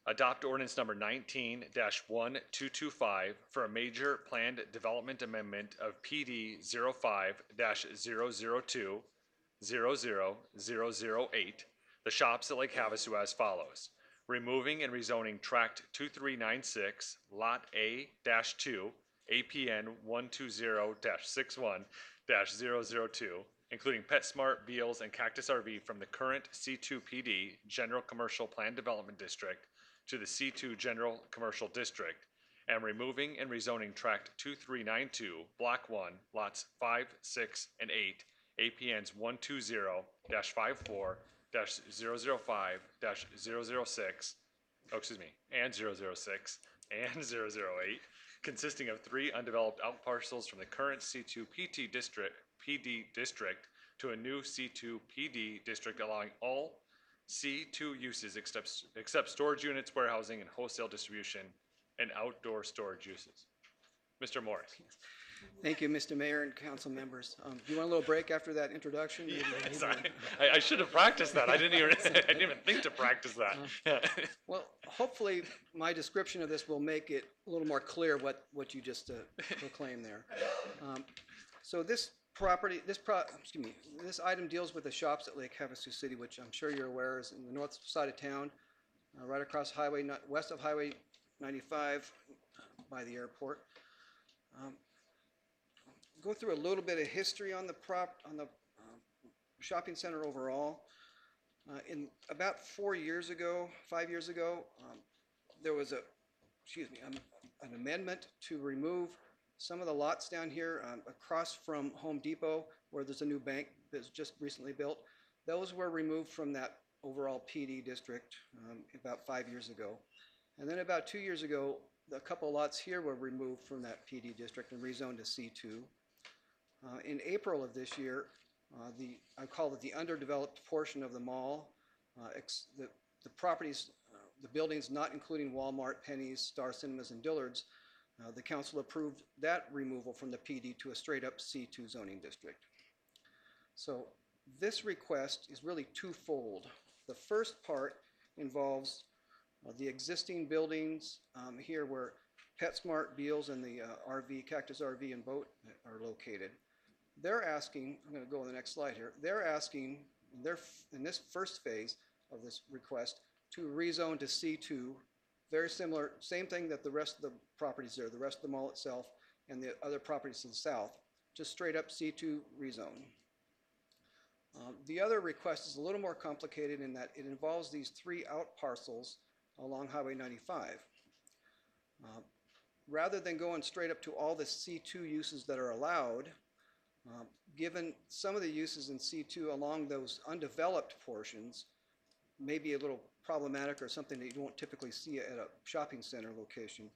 Adopt ordinance number 19-1225 for a major planned development amendment of PD 05-002-00008, the shops at Lake Havasu as follows. Removing and rezoning tract 2396, lot A-2, APN 120-61-002, including PetSmart, Beals, and Cactus RV from the current C2 PD General Commercial Plan Development District to the C2 General Commercial District, and removing and rezoning tract 2392, block 1, lots 5, 6, and 8, APNs 120-54-005-006, and 006, and 008, consisting of 3 undeveloped outparcels from the current C2 PD district to a new C2 PD district, allowing all C2 uses except storage units, warehousing, and wholesale distribution, and outdoor storage uses. Mr. Morris. Thank you, Mr. Mayor and council members. Do you want a little break after that introduction? Yes, I should have practiced that. I didn't even think to practice that. Well, hopefully my description of this will make it a little more clear what you just proclaimed there. So this item deals with the shops at Lake Havasu City, which I'm sure you're aware is in the north side of town, right across west of Highway 95 by the airport. Go through a little bit of history on the shopping center overall. In about 5 years ago, there was an amendment to remove some of the lots down here across from Home Depot, where there's a new bank that's just recently built. Those were removed from that overall PD district about 5 years ago. And then about 2 years ago, a couple lots here were removed from that PD district and rezoned to C2. In April of this year, I call it the underdeveloped portion of the mall, the properties, the buildings not including Walmart, Penny's, Star Cinemas, and Dillard's, the council approved that removal from the PD to a straight up C2 zoning district. So this request is really twofold. The first part involves the existing buildings here where PetSmart, Beals, and the Cactus RV and Boat are located. They're asking, I'm going to go on the next slide here, they're asking in this first phase of this request to rezone to C2, very similar, same thing that the rest of the properties there, the rest of the mall itself and the other properties to the south, just straight up C2 rezone. The other request is a little more complicated in that it involves these 3 out parcels along Highway 95. Rather than going straight up to all the C2 uses that are allowed, given some of the uses in C2 along those undeveloped portions may be a little problematic or something that you won't typically see at a shopping center location.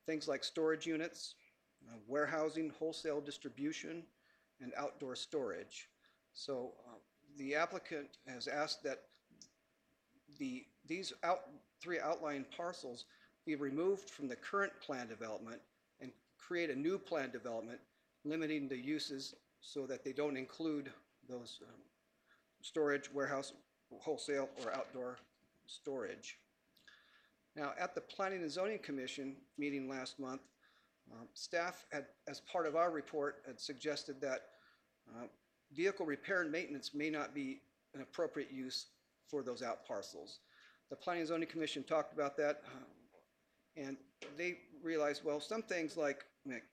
Things like storage units, warehousing, wholesale distribution, and outdoor storage. So the applicant has asked that these 3 outlying parcels be removed from the current plan development and create a new plan development limiting the uses so that they don't include those storage, warehouse, wholesale, or outdoor storage. Now, at the Planning and Zoning Commission meeting last month, staff had, as part of our report, had suggested that vehicle repair and maintenance may not be an appropriate use for those out parcels. The Planning and Zoning Commission talked about that, and they realized, well, some things like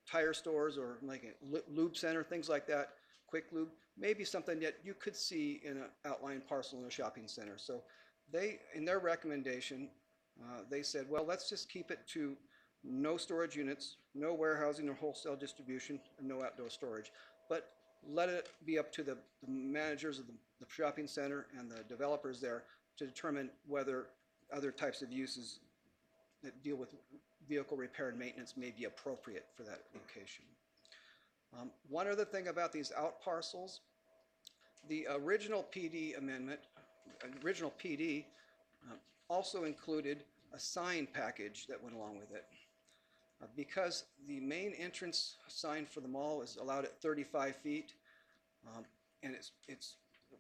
tire stores or like a lube center, things like that, quick lube, may be something that you could see in an outlying parcel in a shopping center. So they, in their recommendation, they said, well, let's just keep it to no storage units, no warehousing or wholesale distribution, and no outdoor storage. But let it be up to the managers of the shopping center and the developers there to determine whether other types of uses that deal with vehicle repair and maintenance may be appropriate for that location. One other thing about these out parcels, the original PD amendment, original PD also included a sign package that went along with it. Because the main entrance sign for the mall is allowed at 35 feet, and it's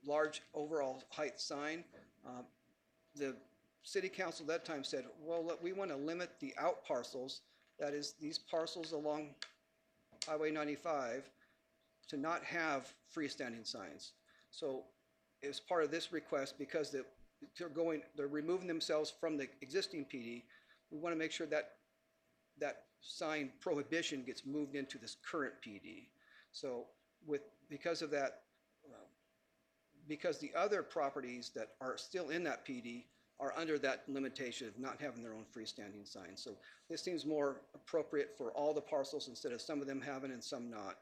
large overall height sign, the city council at that time said, well, look, we want to limit the out parcels, that is, these parcels along Highway 95, to not have freestanding signs. So as part of this request, because they're removing themselves from the existing PD, we want to make sure that that sign prohibition gets moved into this current PD. So because of that, because the other properties that are still in that PD are under that limitation of not having their own freestanding signs. So this seems more appropriate for all the parcels instead of some of them having and some not.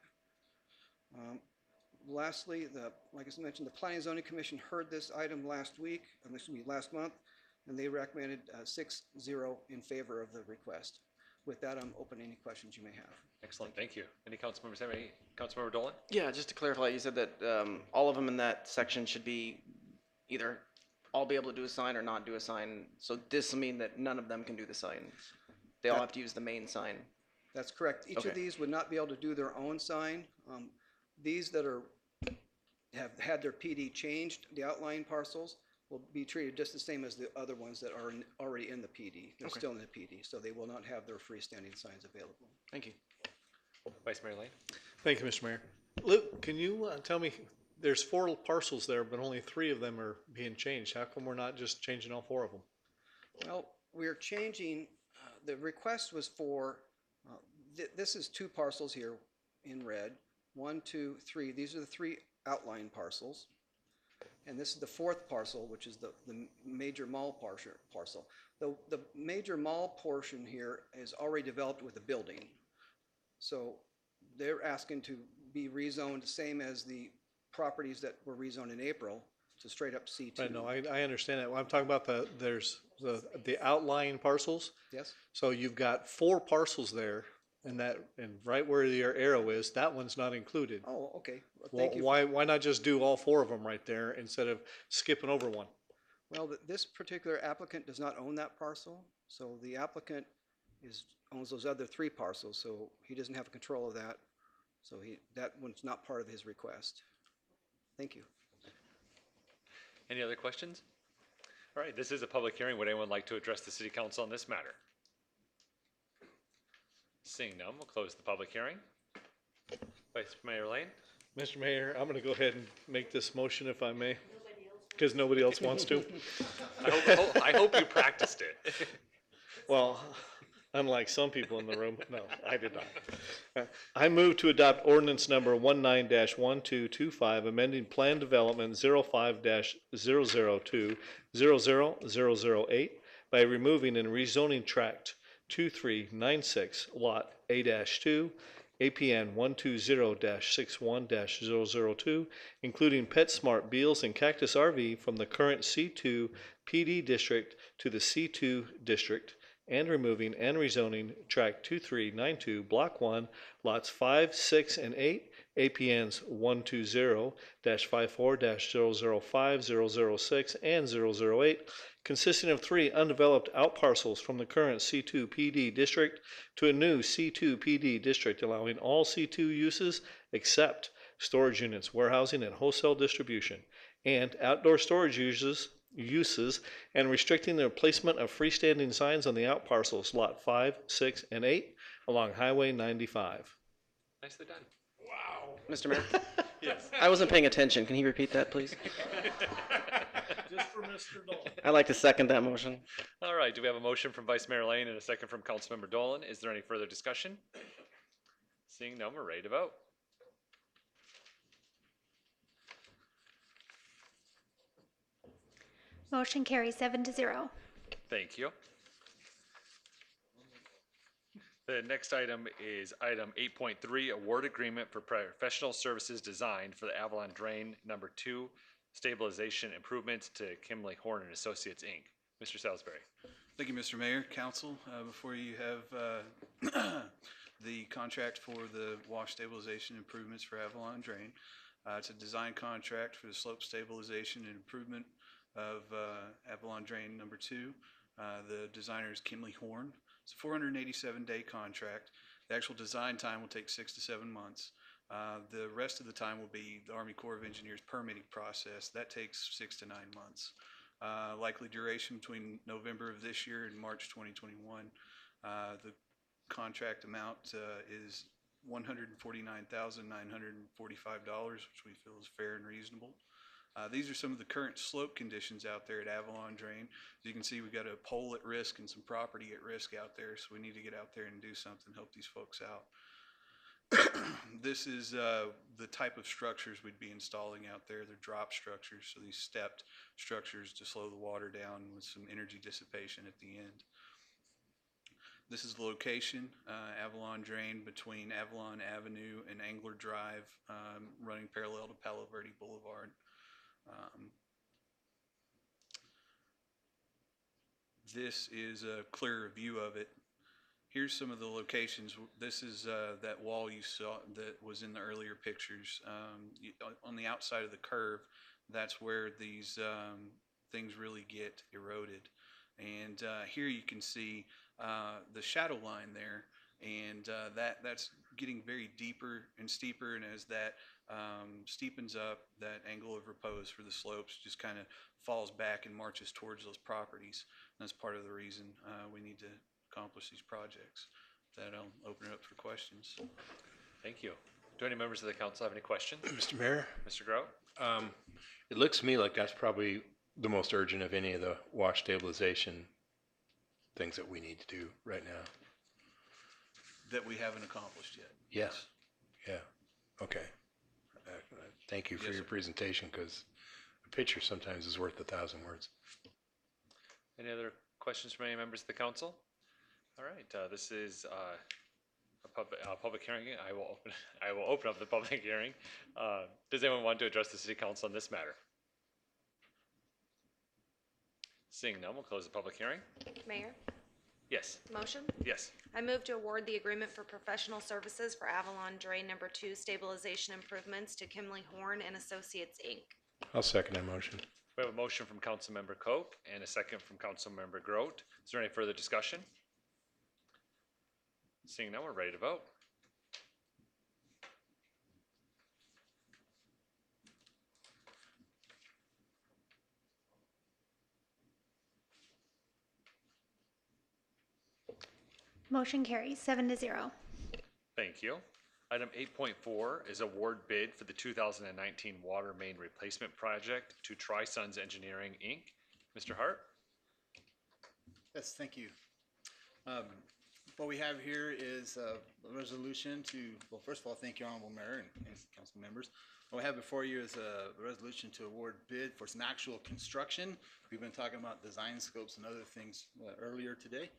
Lastly, like I mentioned, the Planning and Zoning Commission heard this item last month, and they recommended 6-0 in favor of the request. With that, I'm open to any questions you may have. Excellent, thank you. Any council members have any? Councilmember Dolan? Yeah, just to clarify, you said that all of them in that section should be either all be able to do a sign or not do a sign. So this will mean that none of them can do the signs. They all have to use the main sign. That's correct. Each of these would not be able to do their own sign. These that have had their PD changed, the outlying parcels, will be treated just the same as the other ones that are already in the PD. They're still in the PD, so they will not have their freestanding signs available. Thank you. Vice Mayor Lane? Thank you, Mr. Mayor. Luke, can you tell me, there's 4 parcels there, but only 3 of them are being changed. How come we're not just changing all 4 of them? Well, we're changing, the request was for, this is 2 parcels here in red. 1, 2, 3. These are the 3 outline parcels. And this is the 4th parcel, which is the major mall parcel. The major mall portion here is already developed with a building. So they're asking to be rezoned the same as the properties that were rezoned in April to straight up C2. Right, no, I understand that. Well, I'm talking about there's the outlying parcels. Yes. So you've got 4 parcels there, and right where your arrow is, that one's not included. Oh, okay. Well, Well, thank you. why not just do all 4 of them right there instead of skipping over one? Well, this particular applicant does not own that parcel, so the applicant owns those other 3 parcels, so he doesn't have control of that. So that one's not part of his request. Thank you. Any other questions? All right, this is a public hearing. Would anyone like to address the city council on this matter? Seeing none, we'll close the public hearing. Vice Mayor Lane? Mr. Mayor, I'm going to go ahead and make this motion if I may, because nobody else wants to. I hope you practiced it. Well, unlike some people in the room, no, I did not. I move to adopt ordinance number 19-1225, amending Plan Development 05-002-00008 by removing and rezoning tract 2396, lot A-2, APN 120-61-002, including PetSmart Beals and Cactus RV from the current C2 PD district to the C2 district, and removing and rezoning tract 2392, block 1, lots 5, 6, and 8, APNs 120-54-005, 006, and 008, consisting of 3 undeveloped outparcels from the current C2 PD district to a new C2 PD district, allowing all C2 uses except storage units, warehousing, and wholesale distribution, and outdoor storage uses, and restricting the placement of freestanding signs on the outparcels, lot 5, 6, and 8, along Highway 95. Nicely done. Wow. Mr. Mayor? Yes. I wasn't paying attention. Can you repeat that, please? Just for Mr. Dolan. I'd like to second that motion. All right, do we have a motion from Vice Mayor Lane and a second from Councilmember Dolan? Is there any further discussion? Seeing none, we're ready to vote. Motion carries 7-0. Thank you. The next item is item 8.3, award agreement for professional services designed for the Avalon Drain number 2 stabilization improvements to Kimley Horn and Associates, Inc. Mr. Salisbury. Thank you, Mr. Mayor, Council. Before you have the contract for the wash stabilization improvements for Avalon Drain. It's a design contract for the slope stabilization and improvement of Avalon Drain number 2. The designer is Kimley Horn. It's a 487-day contract. The actual design time will take 6 to 7 months. The rest of the time will be the Army Corps of Engineers permitting process. That takes 6 to 9 months. Likely duration between November of this year and March 2021. The contract amount is $149,945, which we feel is fair and reasonable. These are some of the current slope conditions out there at Avalon Drain. As you can see, we've got a pole at risk and some property at risk out there, so we need to get out there and do something, help these folks out. This is the type of structures we'd be installing out there. They're drop structures, so these stepped structures to slow the water down with some energy dissipation at the end. This is the location, Avalon Drain between Avalon Avenue and Angler Drive, running parallel to Palo Verde Boulevard. This is a clearer view of it. Here's some of the locations. This is that wall you saw that was in the earlier pictures. On the outside of the curve, that's where these things really get eroded. And here you can see the shadow line there, and that's getting very deeper and steeper, and as that steepens up, that angle of repose for the slopes just kind of falls back and marches towards those properties. And that's part of the reason we need to accomplish these projects. With that, I'll open it up for questions. Thank you. Do any members of the council have any questions? Mr. Mayor? Mr. Grout? It looks to me like that's probably the most urgent of any of the wash stabilization things that we need to do right now. That we haven't accomplished yet. Yes. Yeah. Okay. Thank you for Yes, your sir. presentation, because a picture sometimes is worth 1,000 words. Any other questions from any members of the council? All right, this is a public hearing. I will open up the public hearing. Does anyone want to address the city council on this matter? Seeing none, we'll close the public hearing. Mayor, Yes. motion? Yes. I move to award the agreement for professional services for Avalon Drain Number 2 stabilization improvements to Kimley Horn and Associates, Inc. I'll second that motion. We have a motion from Councilmember Koch and a second from Councilmember Grote. Is there any further discussion? Seeing none, we're ready to vote. Motion carries 7-0. Thank you. Item 8.4 is award bid for the 2019 water main replacement project to Tri-Sons Engineering, Inc. Mr. Hart? Yes, thank you. What we have here is a resolution to, well, first of all, thank you, Honorable Mayor and council members. What we have before you is a resolution to award bid for some actual construction. We've been talking about design scopes and other things earlier today,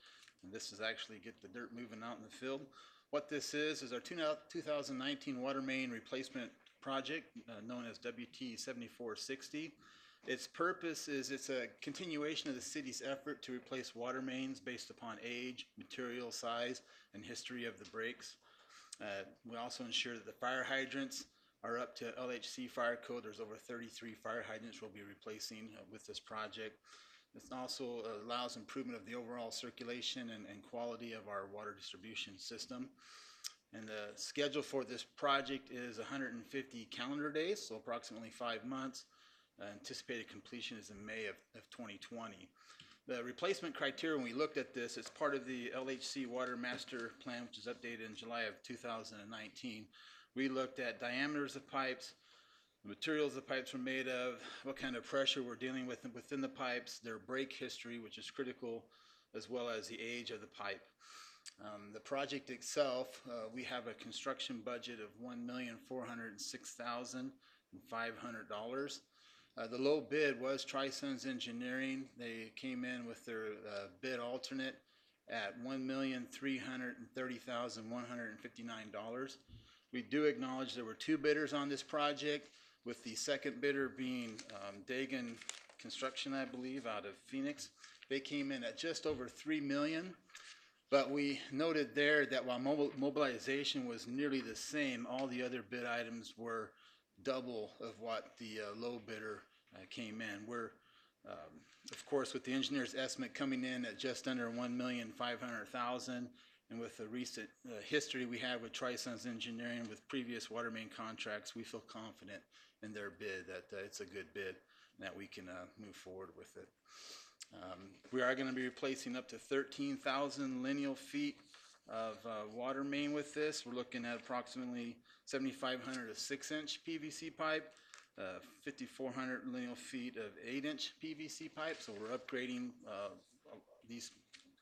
and this is actually get the dirt moving out in the field. What this is our 2019 water main replacement project known as WT 7460. Its purpose is it's a continuation of the city's effort to replace water mains based upon age, material size, and history of the breaks. We also ensure that the fire hydrants are up to LHC fire code. There's over 33 fire hydrants we'll be replacing with this project. This also allows improvement of the overall circulation and quality of our water distribution system. And the schedule for this project is 150 calendar days, so approximately 5 months. Anticipated completion is in May of 2020. The replacement criteria, when we looked at this, it's part of the LHC Water Master Plan, which is updated in July of 2019. We looked at diameters of pipes, the materials the pipes were made of, what kind of pressure we're dealing with within the pipes, their break history, which is critical, as well as the age of the pipe. The project itself, we have a construction budget of $1,406,500. The low bid was Tri-Sons Engineering. They came in with their bid alternate at $1,330,159. We do acknowledge there were 2 bidders on this project, with the second bidder being Dagan Construction, I believe, out of Phoenix. They came in at just over $3 million, but we noted there that while mobilization was nearly the same, all the other bid items were double of what the low bidder came in. We're, of course, with the engineer's estimate coming in at just under $1,500,000, and with the recent history we have with Tri-Sons Engineering with previous water main contracts, we feel confident in their bid that it's a good bid. and that we can move forward with it. We are going to be replacing up to 13,000 lineal feet of water main with this. We're looking at approximately 7,500 of 6-inch PVC pipe, 5,400 lineal feet of 8-inch PVC pipe. So we're upgrading these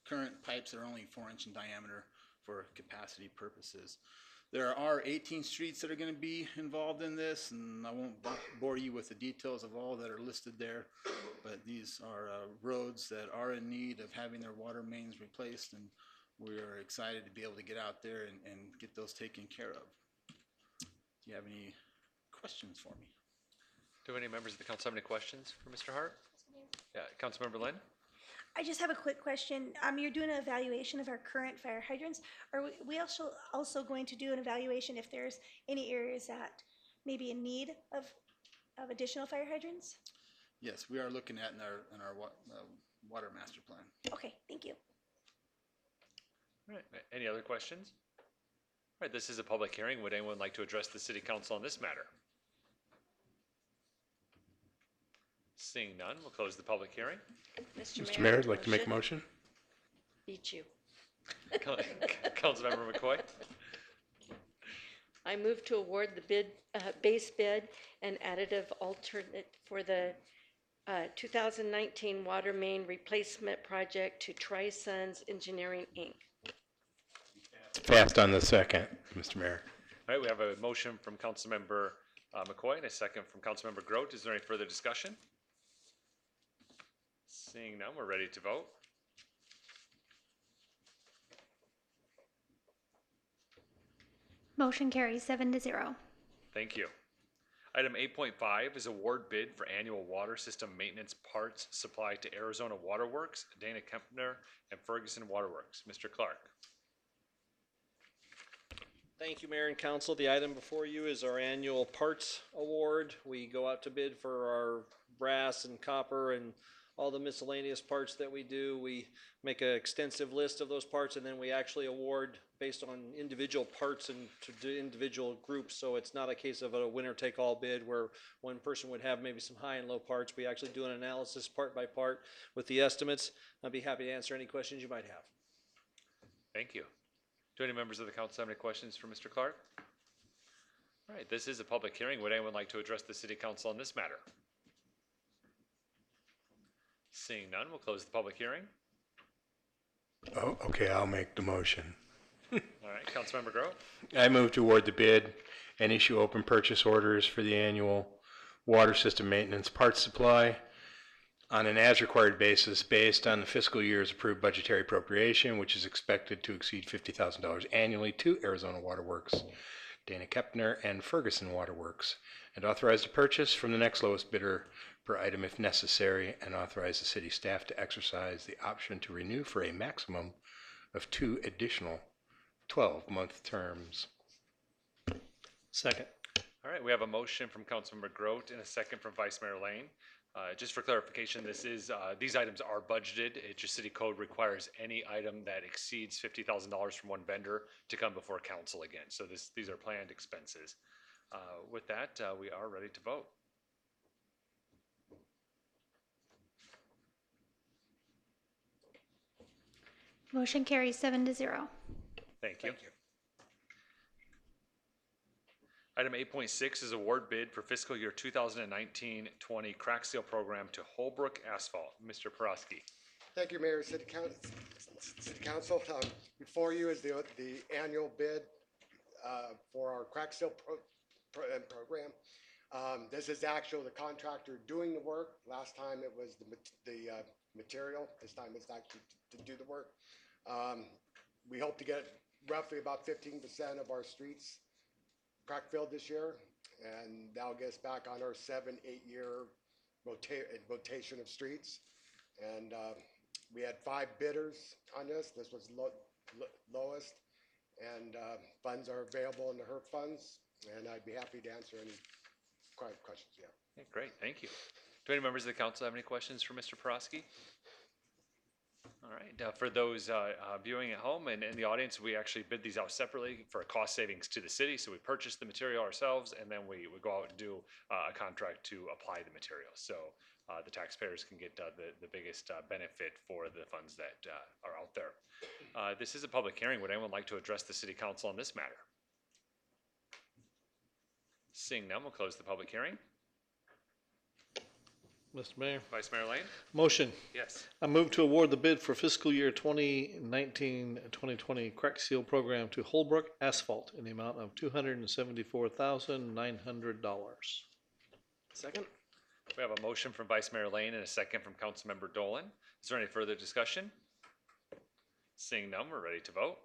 current pipes that are only 4-inch in diameter for capacity purposes. There are 18 streets that are going to be involved in this, and I won't bore you with the details of all that are listed there, but these are roads that are in need of having their water mains replaced, and we are excited to be able to get out there and get those taken care of. Do you have any questions for me? Do any members of the council have any questions for Mr. Hart? Yeah, Councilmember Lynn? I just have a quick question. You're doing an evaluation of our current fire hydrants. Are we also going to do an evaluation if there's any areas that may be in need of additional fire hydrants? Yes, we are looking at in our water master plan. Okay, thank you. All right, any other questions? All right, this is a public hearing. Would anyone like to address the city council on this matter? Seeing none, we'll close the public hearing. Mr. Mayor, I'd like to make a motion. Beat you. Councilmember McCoy? I move to award the base bid and additive alternate for the 2019 water main replacement project to Tri-Sons Engineering, Inc. Fast on the second, Mr. Mayor. All right, we have a motion from Councilmember McCoy and a second from Councilmember Grote. Is there any further discussion? Seeing none, we're ready to vote. Motion carries 7-0. Thank you. Item 8.5 is award bid for annual water system maintenance parts supply to Arizona Waterworks, Dana Kempner, and Ferguson Waterworks. Mr. Clark. Thank you, Mayor and Council. The item before you is our annual parts award. We go out to bid for our brass and copper and all the miscellaneous parts that we do. We make an extensive list of those parts, and then we actually award based on individual parts and to individual groups. So it's not a case of a winner-take-all bid where one person would have maybe some high and low parts. We actually do an analysis part by part with the estimates. I'd be happy to answer any questions you might have. Thank you. Do any members of the council have any questions for Mr. Clark? All right, this is a public hearing. Would anyone like to address the city council on this matter? Seeing none, we'll close the public hearing. Oh, okay, I'll make the motion. All right, Councilmember Grote. I move to award the bid and issue open purchase orders for the annual water system maintenance parts supply on an as-required basis based on the fiscal year's approved budgetary appropriation, which is expected to exceed $50,000 annually to Arizona Waterworks, Dana Kempner, and Ferguson Waterworks, and authorize the purchase from the next lowest bidder per item if necessary, and authorize the city staff to exercise the option to renew for a maximum of 2 additional 12-month terms. Second. All right, we have a motion from Councilmember Grote and a second from Vice Mayor Lane. Just for clarification, these items are budgeted. Just city code requires any item that exceeds $50,000 from one vendor to come before council again. So these are planned expenses. With that, we are ready to vote. Motion carries 7-0. Thank you. Item 8.6 is award bid for fiscal year 2019-20 crack seal program to Holbrook Asphalt. Mr. Porosky. Thank you, Mayor, City Council. Before you is the annual bid for our crack seal program. This is actually the contractor doing the work. Last time it was the material. This time it's actually to do the work. We hope to get roughly about 15% of our streets crack filled this year, and that'll get us back on our 7-8 year rotation of streets. And we had 5 bidders on this. This was lowest, and funds are available in the HERF funds, and I'd be happy to answer any questions you have. Okay, great, thank you. Do any members of the council have any questions for Mr. Porosky? All right, for those viewing at home and in the audience, we actually bid these out separately for cost savings to the city. So we purchase the material ourselves, and then we go out and do a contract to apply the material. So the taxpayers can get the biggest benefit for the funds that are out there. This is a public hearing. Would anyone like to address the city council on this matter? Seeing none, we'll close the public hearing. Mr. Mayor. Vice Mayor Lane? Motion. Yes. I move to award the bid for fiscal year 2019-2020 crack seal program to Holbrook Asphalt in the amount of $274,900. Second. We have a motion from Vice Mayor Lane and a second from Councilmember Dolan. Is there any further discussion? Seeing none, we're ready to vote.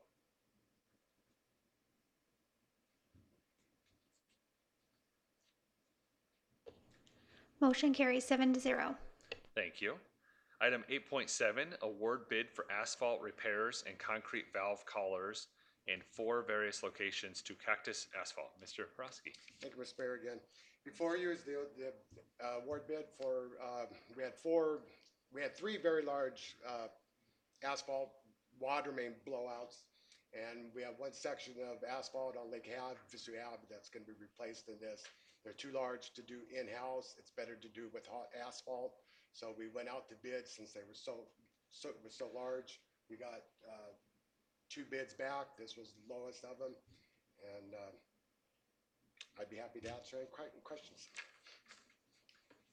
Motion carries 7-0. Thank you. Item 8.7, award bid for asphalt repairs and concrete valve collars in 4 various locations to Cactus Asphalt. Mr. Prosky. Thank you, Mr. Mayor, again. Before you is the award bid for, we had 3 very large asphalt water main blowouts, and we have 1 section of asphalt on Lake Havasu Ave that's going to be replaced in this. They're too large to do in-house. It's better to do with hot asphalt. So we went out to bid since they were so large. We got 2 bids back. This was the lowest of them, and I'd be happy to answer any questions.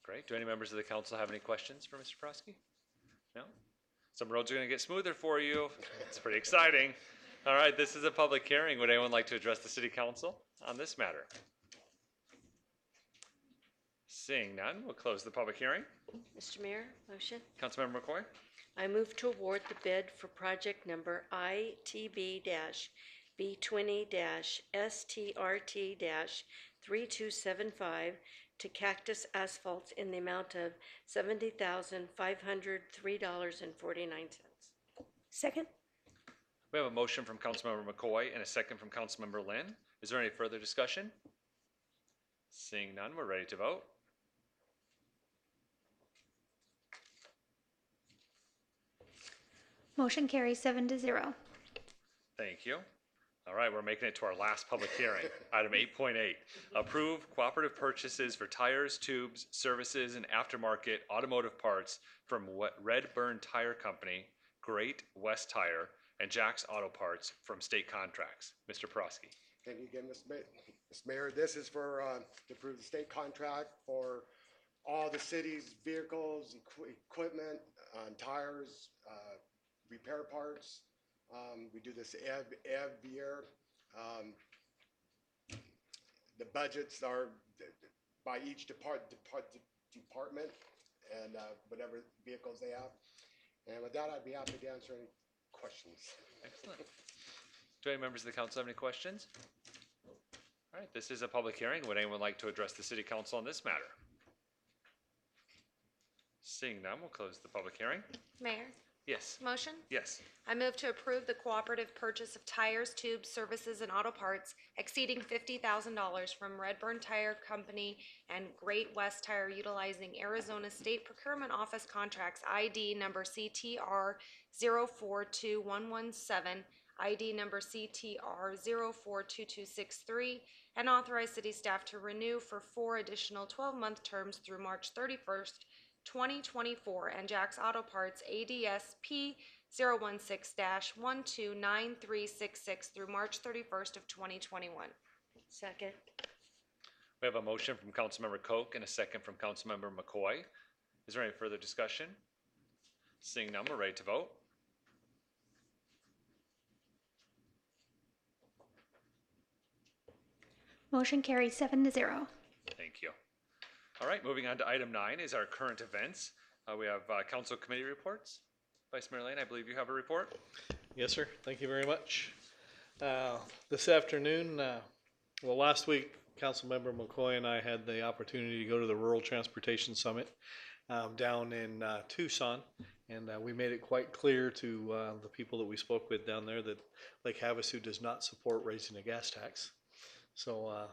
Great. Do any members of the council have any questions for Mr. Prosky? No? Some roads are going to get smoother for you. It's pretty exciting. All right, this is a public hearing. Would anyone like to address the city council on this matter? Seeing none, we'll close the public hearing. Mr. Mayor, motion. Councilmember McCoy? I move to award the bid for project number ITB-B20-STRT-3275 to Cactus Asphalt in the amount of $70,503.49. Second. We have a motion from Councilmember McCoy and a second from Councilmember Lynn. Is there any further discussion? Seeing none, we're ready to vote. Motion carries 7-0. Thank you. All right, we're making it to our last public hearing. Item 8.8, approve cooperative purchases for tires, tubes, services, and aftermarket automotive parts from Redburn Tire Company, Great West Tire, and Jack's Auto Parts from state contracts. Mr. Prosky. Thank you again, Mr. Mayor. This is for to approve the state contract for all the city's vehicles, equipment, tires, repair parts. We do this every year. The budgets are by each department and whatever vehicles they have. And with that, I'd be happy to answer any questions. Excellent. Do any members of the council have any questions? All right, this is a public hearing. Would anyone like to address the city council on this matter? Seeing none, we'll close the public hearing. Mayor, Yes. motion? Yes. I move to approve the cooperative purchase of tires, tubes, services, and auto parts exceeding $50,000 from Redburn Tire Company and Great West Tire utilizing Arizona State Procurement Office contracts ID number CTR 042117, ID number CTR 042263, and authorize city staff to renew for 4 additional 12-month terms through March 31st, 2024, and Jack's Auto Parts ADSP 016-129366 through March 31st of 2021. Second. We have a motion from Councilmember Koch and a second from Councilmember McCoy. Is there any further discussion? Seeing none, we're ready to vote. Motion carries 7-0. Thank you. All right, moving on to item 9 is our current events. We have council committee reports. Vice Mayor Lane, I believe you have a report. Yes, sir. Thank you very much. This afternoon, last week, Councilmember McCoy and I had the opportunity to go to the Rural Transportation Summit down in Tucson, and we made it quite clear to the people that we spoke with down there that Lake Havasu does not support raising a gas tax. So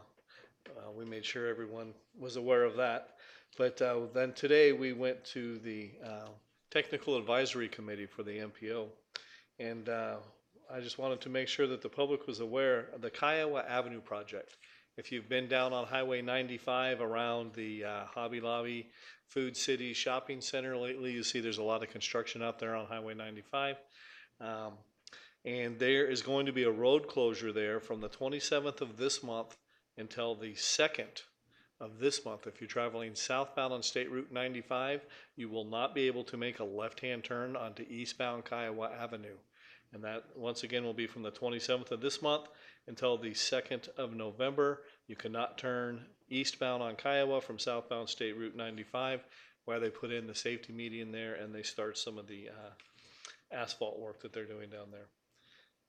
we made sure everyone was aware of that. But then today we went to the Technical Advisory Committee for the MPO. And I just wanted to make sure that the public was aware of the Kiowa Avenue project. If you've been down on Highway 95 around the Hobby Lobby Food City Shopping Center lately, you see there's a lot of construction out there on Highway 95. And there is going to be a road closure there from the 27th of this month until the 2nd of this month. If you're traveling southbound on State Route 95, you will not be able to make a left-hand turn onto eastbound Kiowa Avenue. And that, once again, will be from the 27th of this month until the 2nd of November. You cannot turn eastbound on Kiowa from southbound State Route 95, where they put in the safety median there and they start some of the asphalt work that they're doing down there.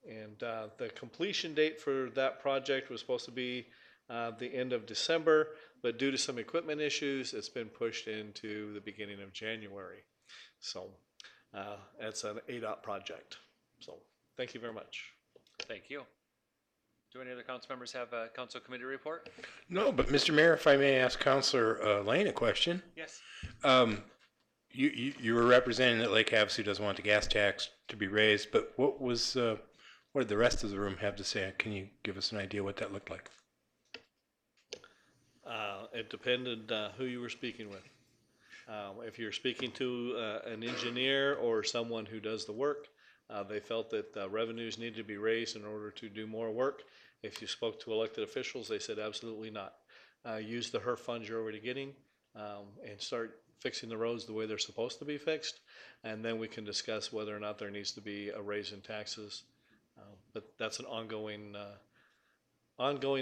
And the completion date for that project was supposed to be the end of December, but due to some equipment issues, it's been pushed into the beginning of January. So it's an ADOT project. So thank you very much. Thank you. Do any other council members have a council committee report? No, but Mr. Mayor, if I may ask Councilor Lane a question. Yes. You were representing that Lake Havasu doesn't want the gas tax to be raised, but what did the rest of the room have to say? Can you give us an idea what that looked like? It depended who you were speaking with. If you're speaking to an engineer or someone who does the work, they felt that revenues needed to be raised in order to do more work. If you spoke to elected officials, they said absolutely not. Use the HERF funds you're already getting and start fixing the roads the way they're supposed to be fixed, and then we can discuss whether or not there needs to be a raise in taxes. But that's an ongoing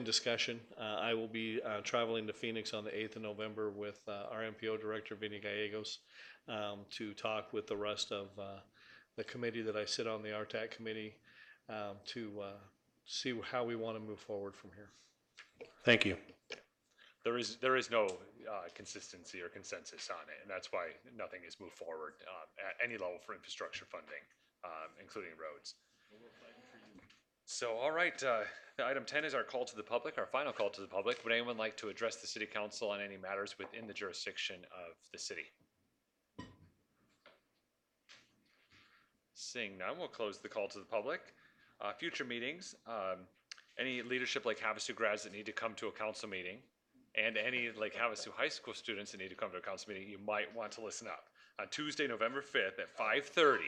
discussion. I will be traveling to Phoenix on the 8th of November with our MPO director, Vinny Gallegos, to talk with the rest of the committee that I sit on, the RTAC committee, to see how we want to move forward from here. Thank you. There is no consistency or consensus on it, and that's why nothing has moved forward at any level for infrastructure funding, including roads. So, all right, item 10 is our call to the public, our final call to the public. Would anyone like to address the city council on any matters within the jurisdiction of the city? Seeing none, we'll close the call to the public. Future meetings, any leadership Lake Havasu grads that need to come to a council meeting, and any Lake Havasu high school students that need to come to a council meeting, you might want to listen up. On Tuesday, November 5th at 5:30,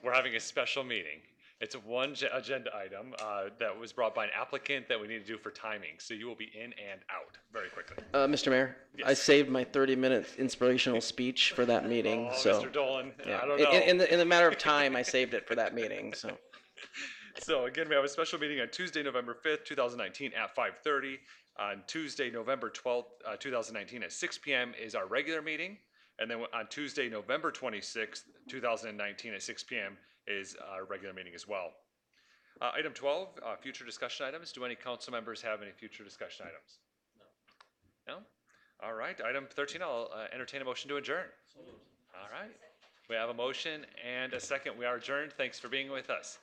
we're having a special meeting. It's one agenda item that was brought by an applicant that we need to do for timing. So you will be in and out very quickly. Mr. Mayor, Yes. I saved my 30-minute inspirational speech for that meeting. Oh, so, Mr. Dolan, yeah. I don't know. In the matter of time, I saved it for that meeting. So. So again, we have a special meeting on Tuesday, November 5th, 2019 at 5:30. On Tuesday, November 12th, 2019 at 6 p.m. is our regular meeting. And then on Tuesday, November 26th, 2019 at 6 p.m. is our regular meeting as well. Item 12, future discussion items. Do any council members have any future discussion items? No? All right, item 13, I'll entertain a motion to adjourn. All right, we have a motion and a second. We are adjourned. Thanks for being with us.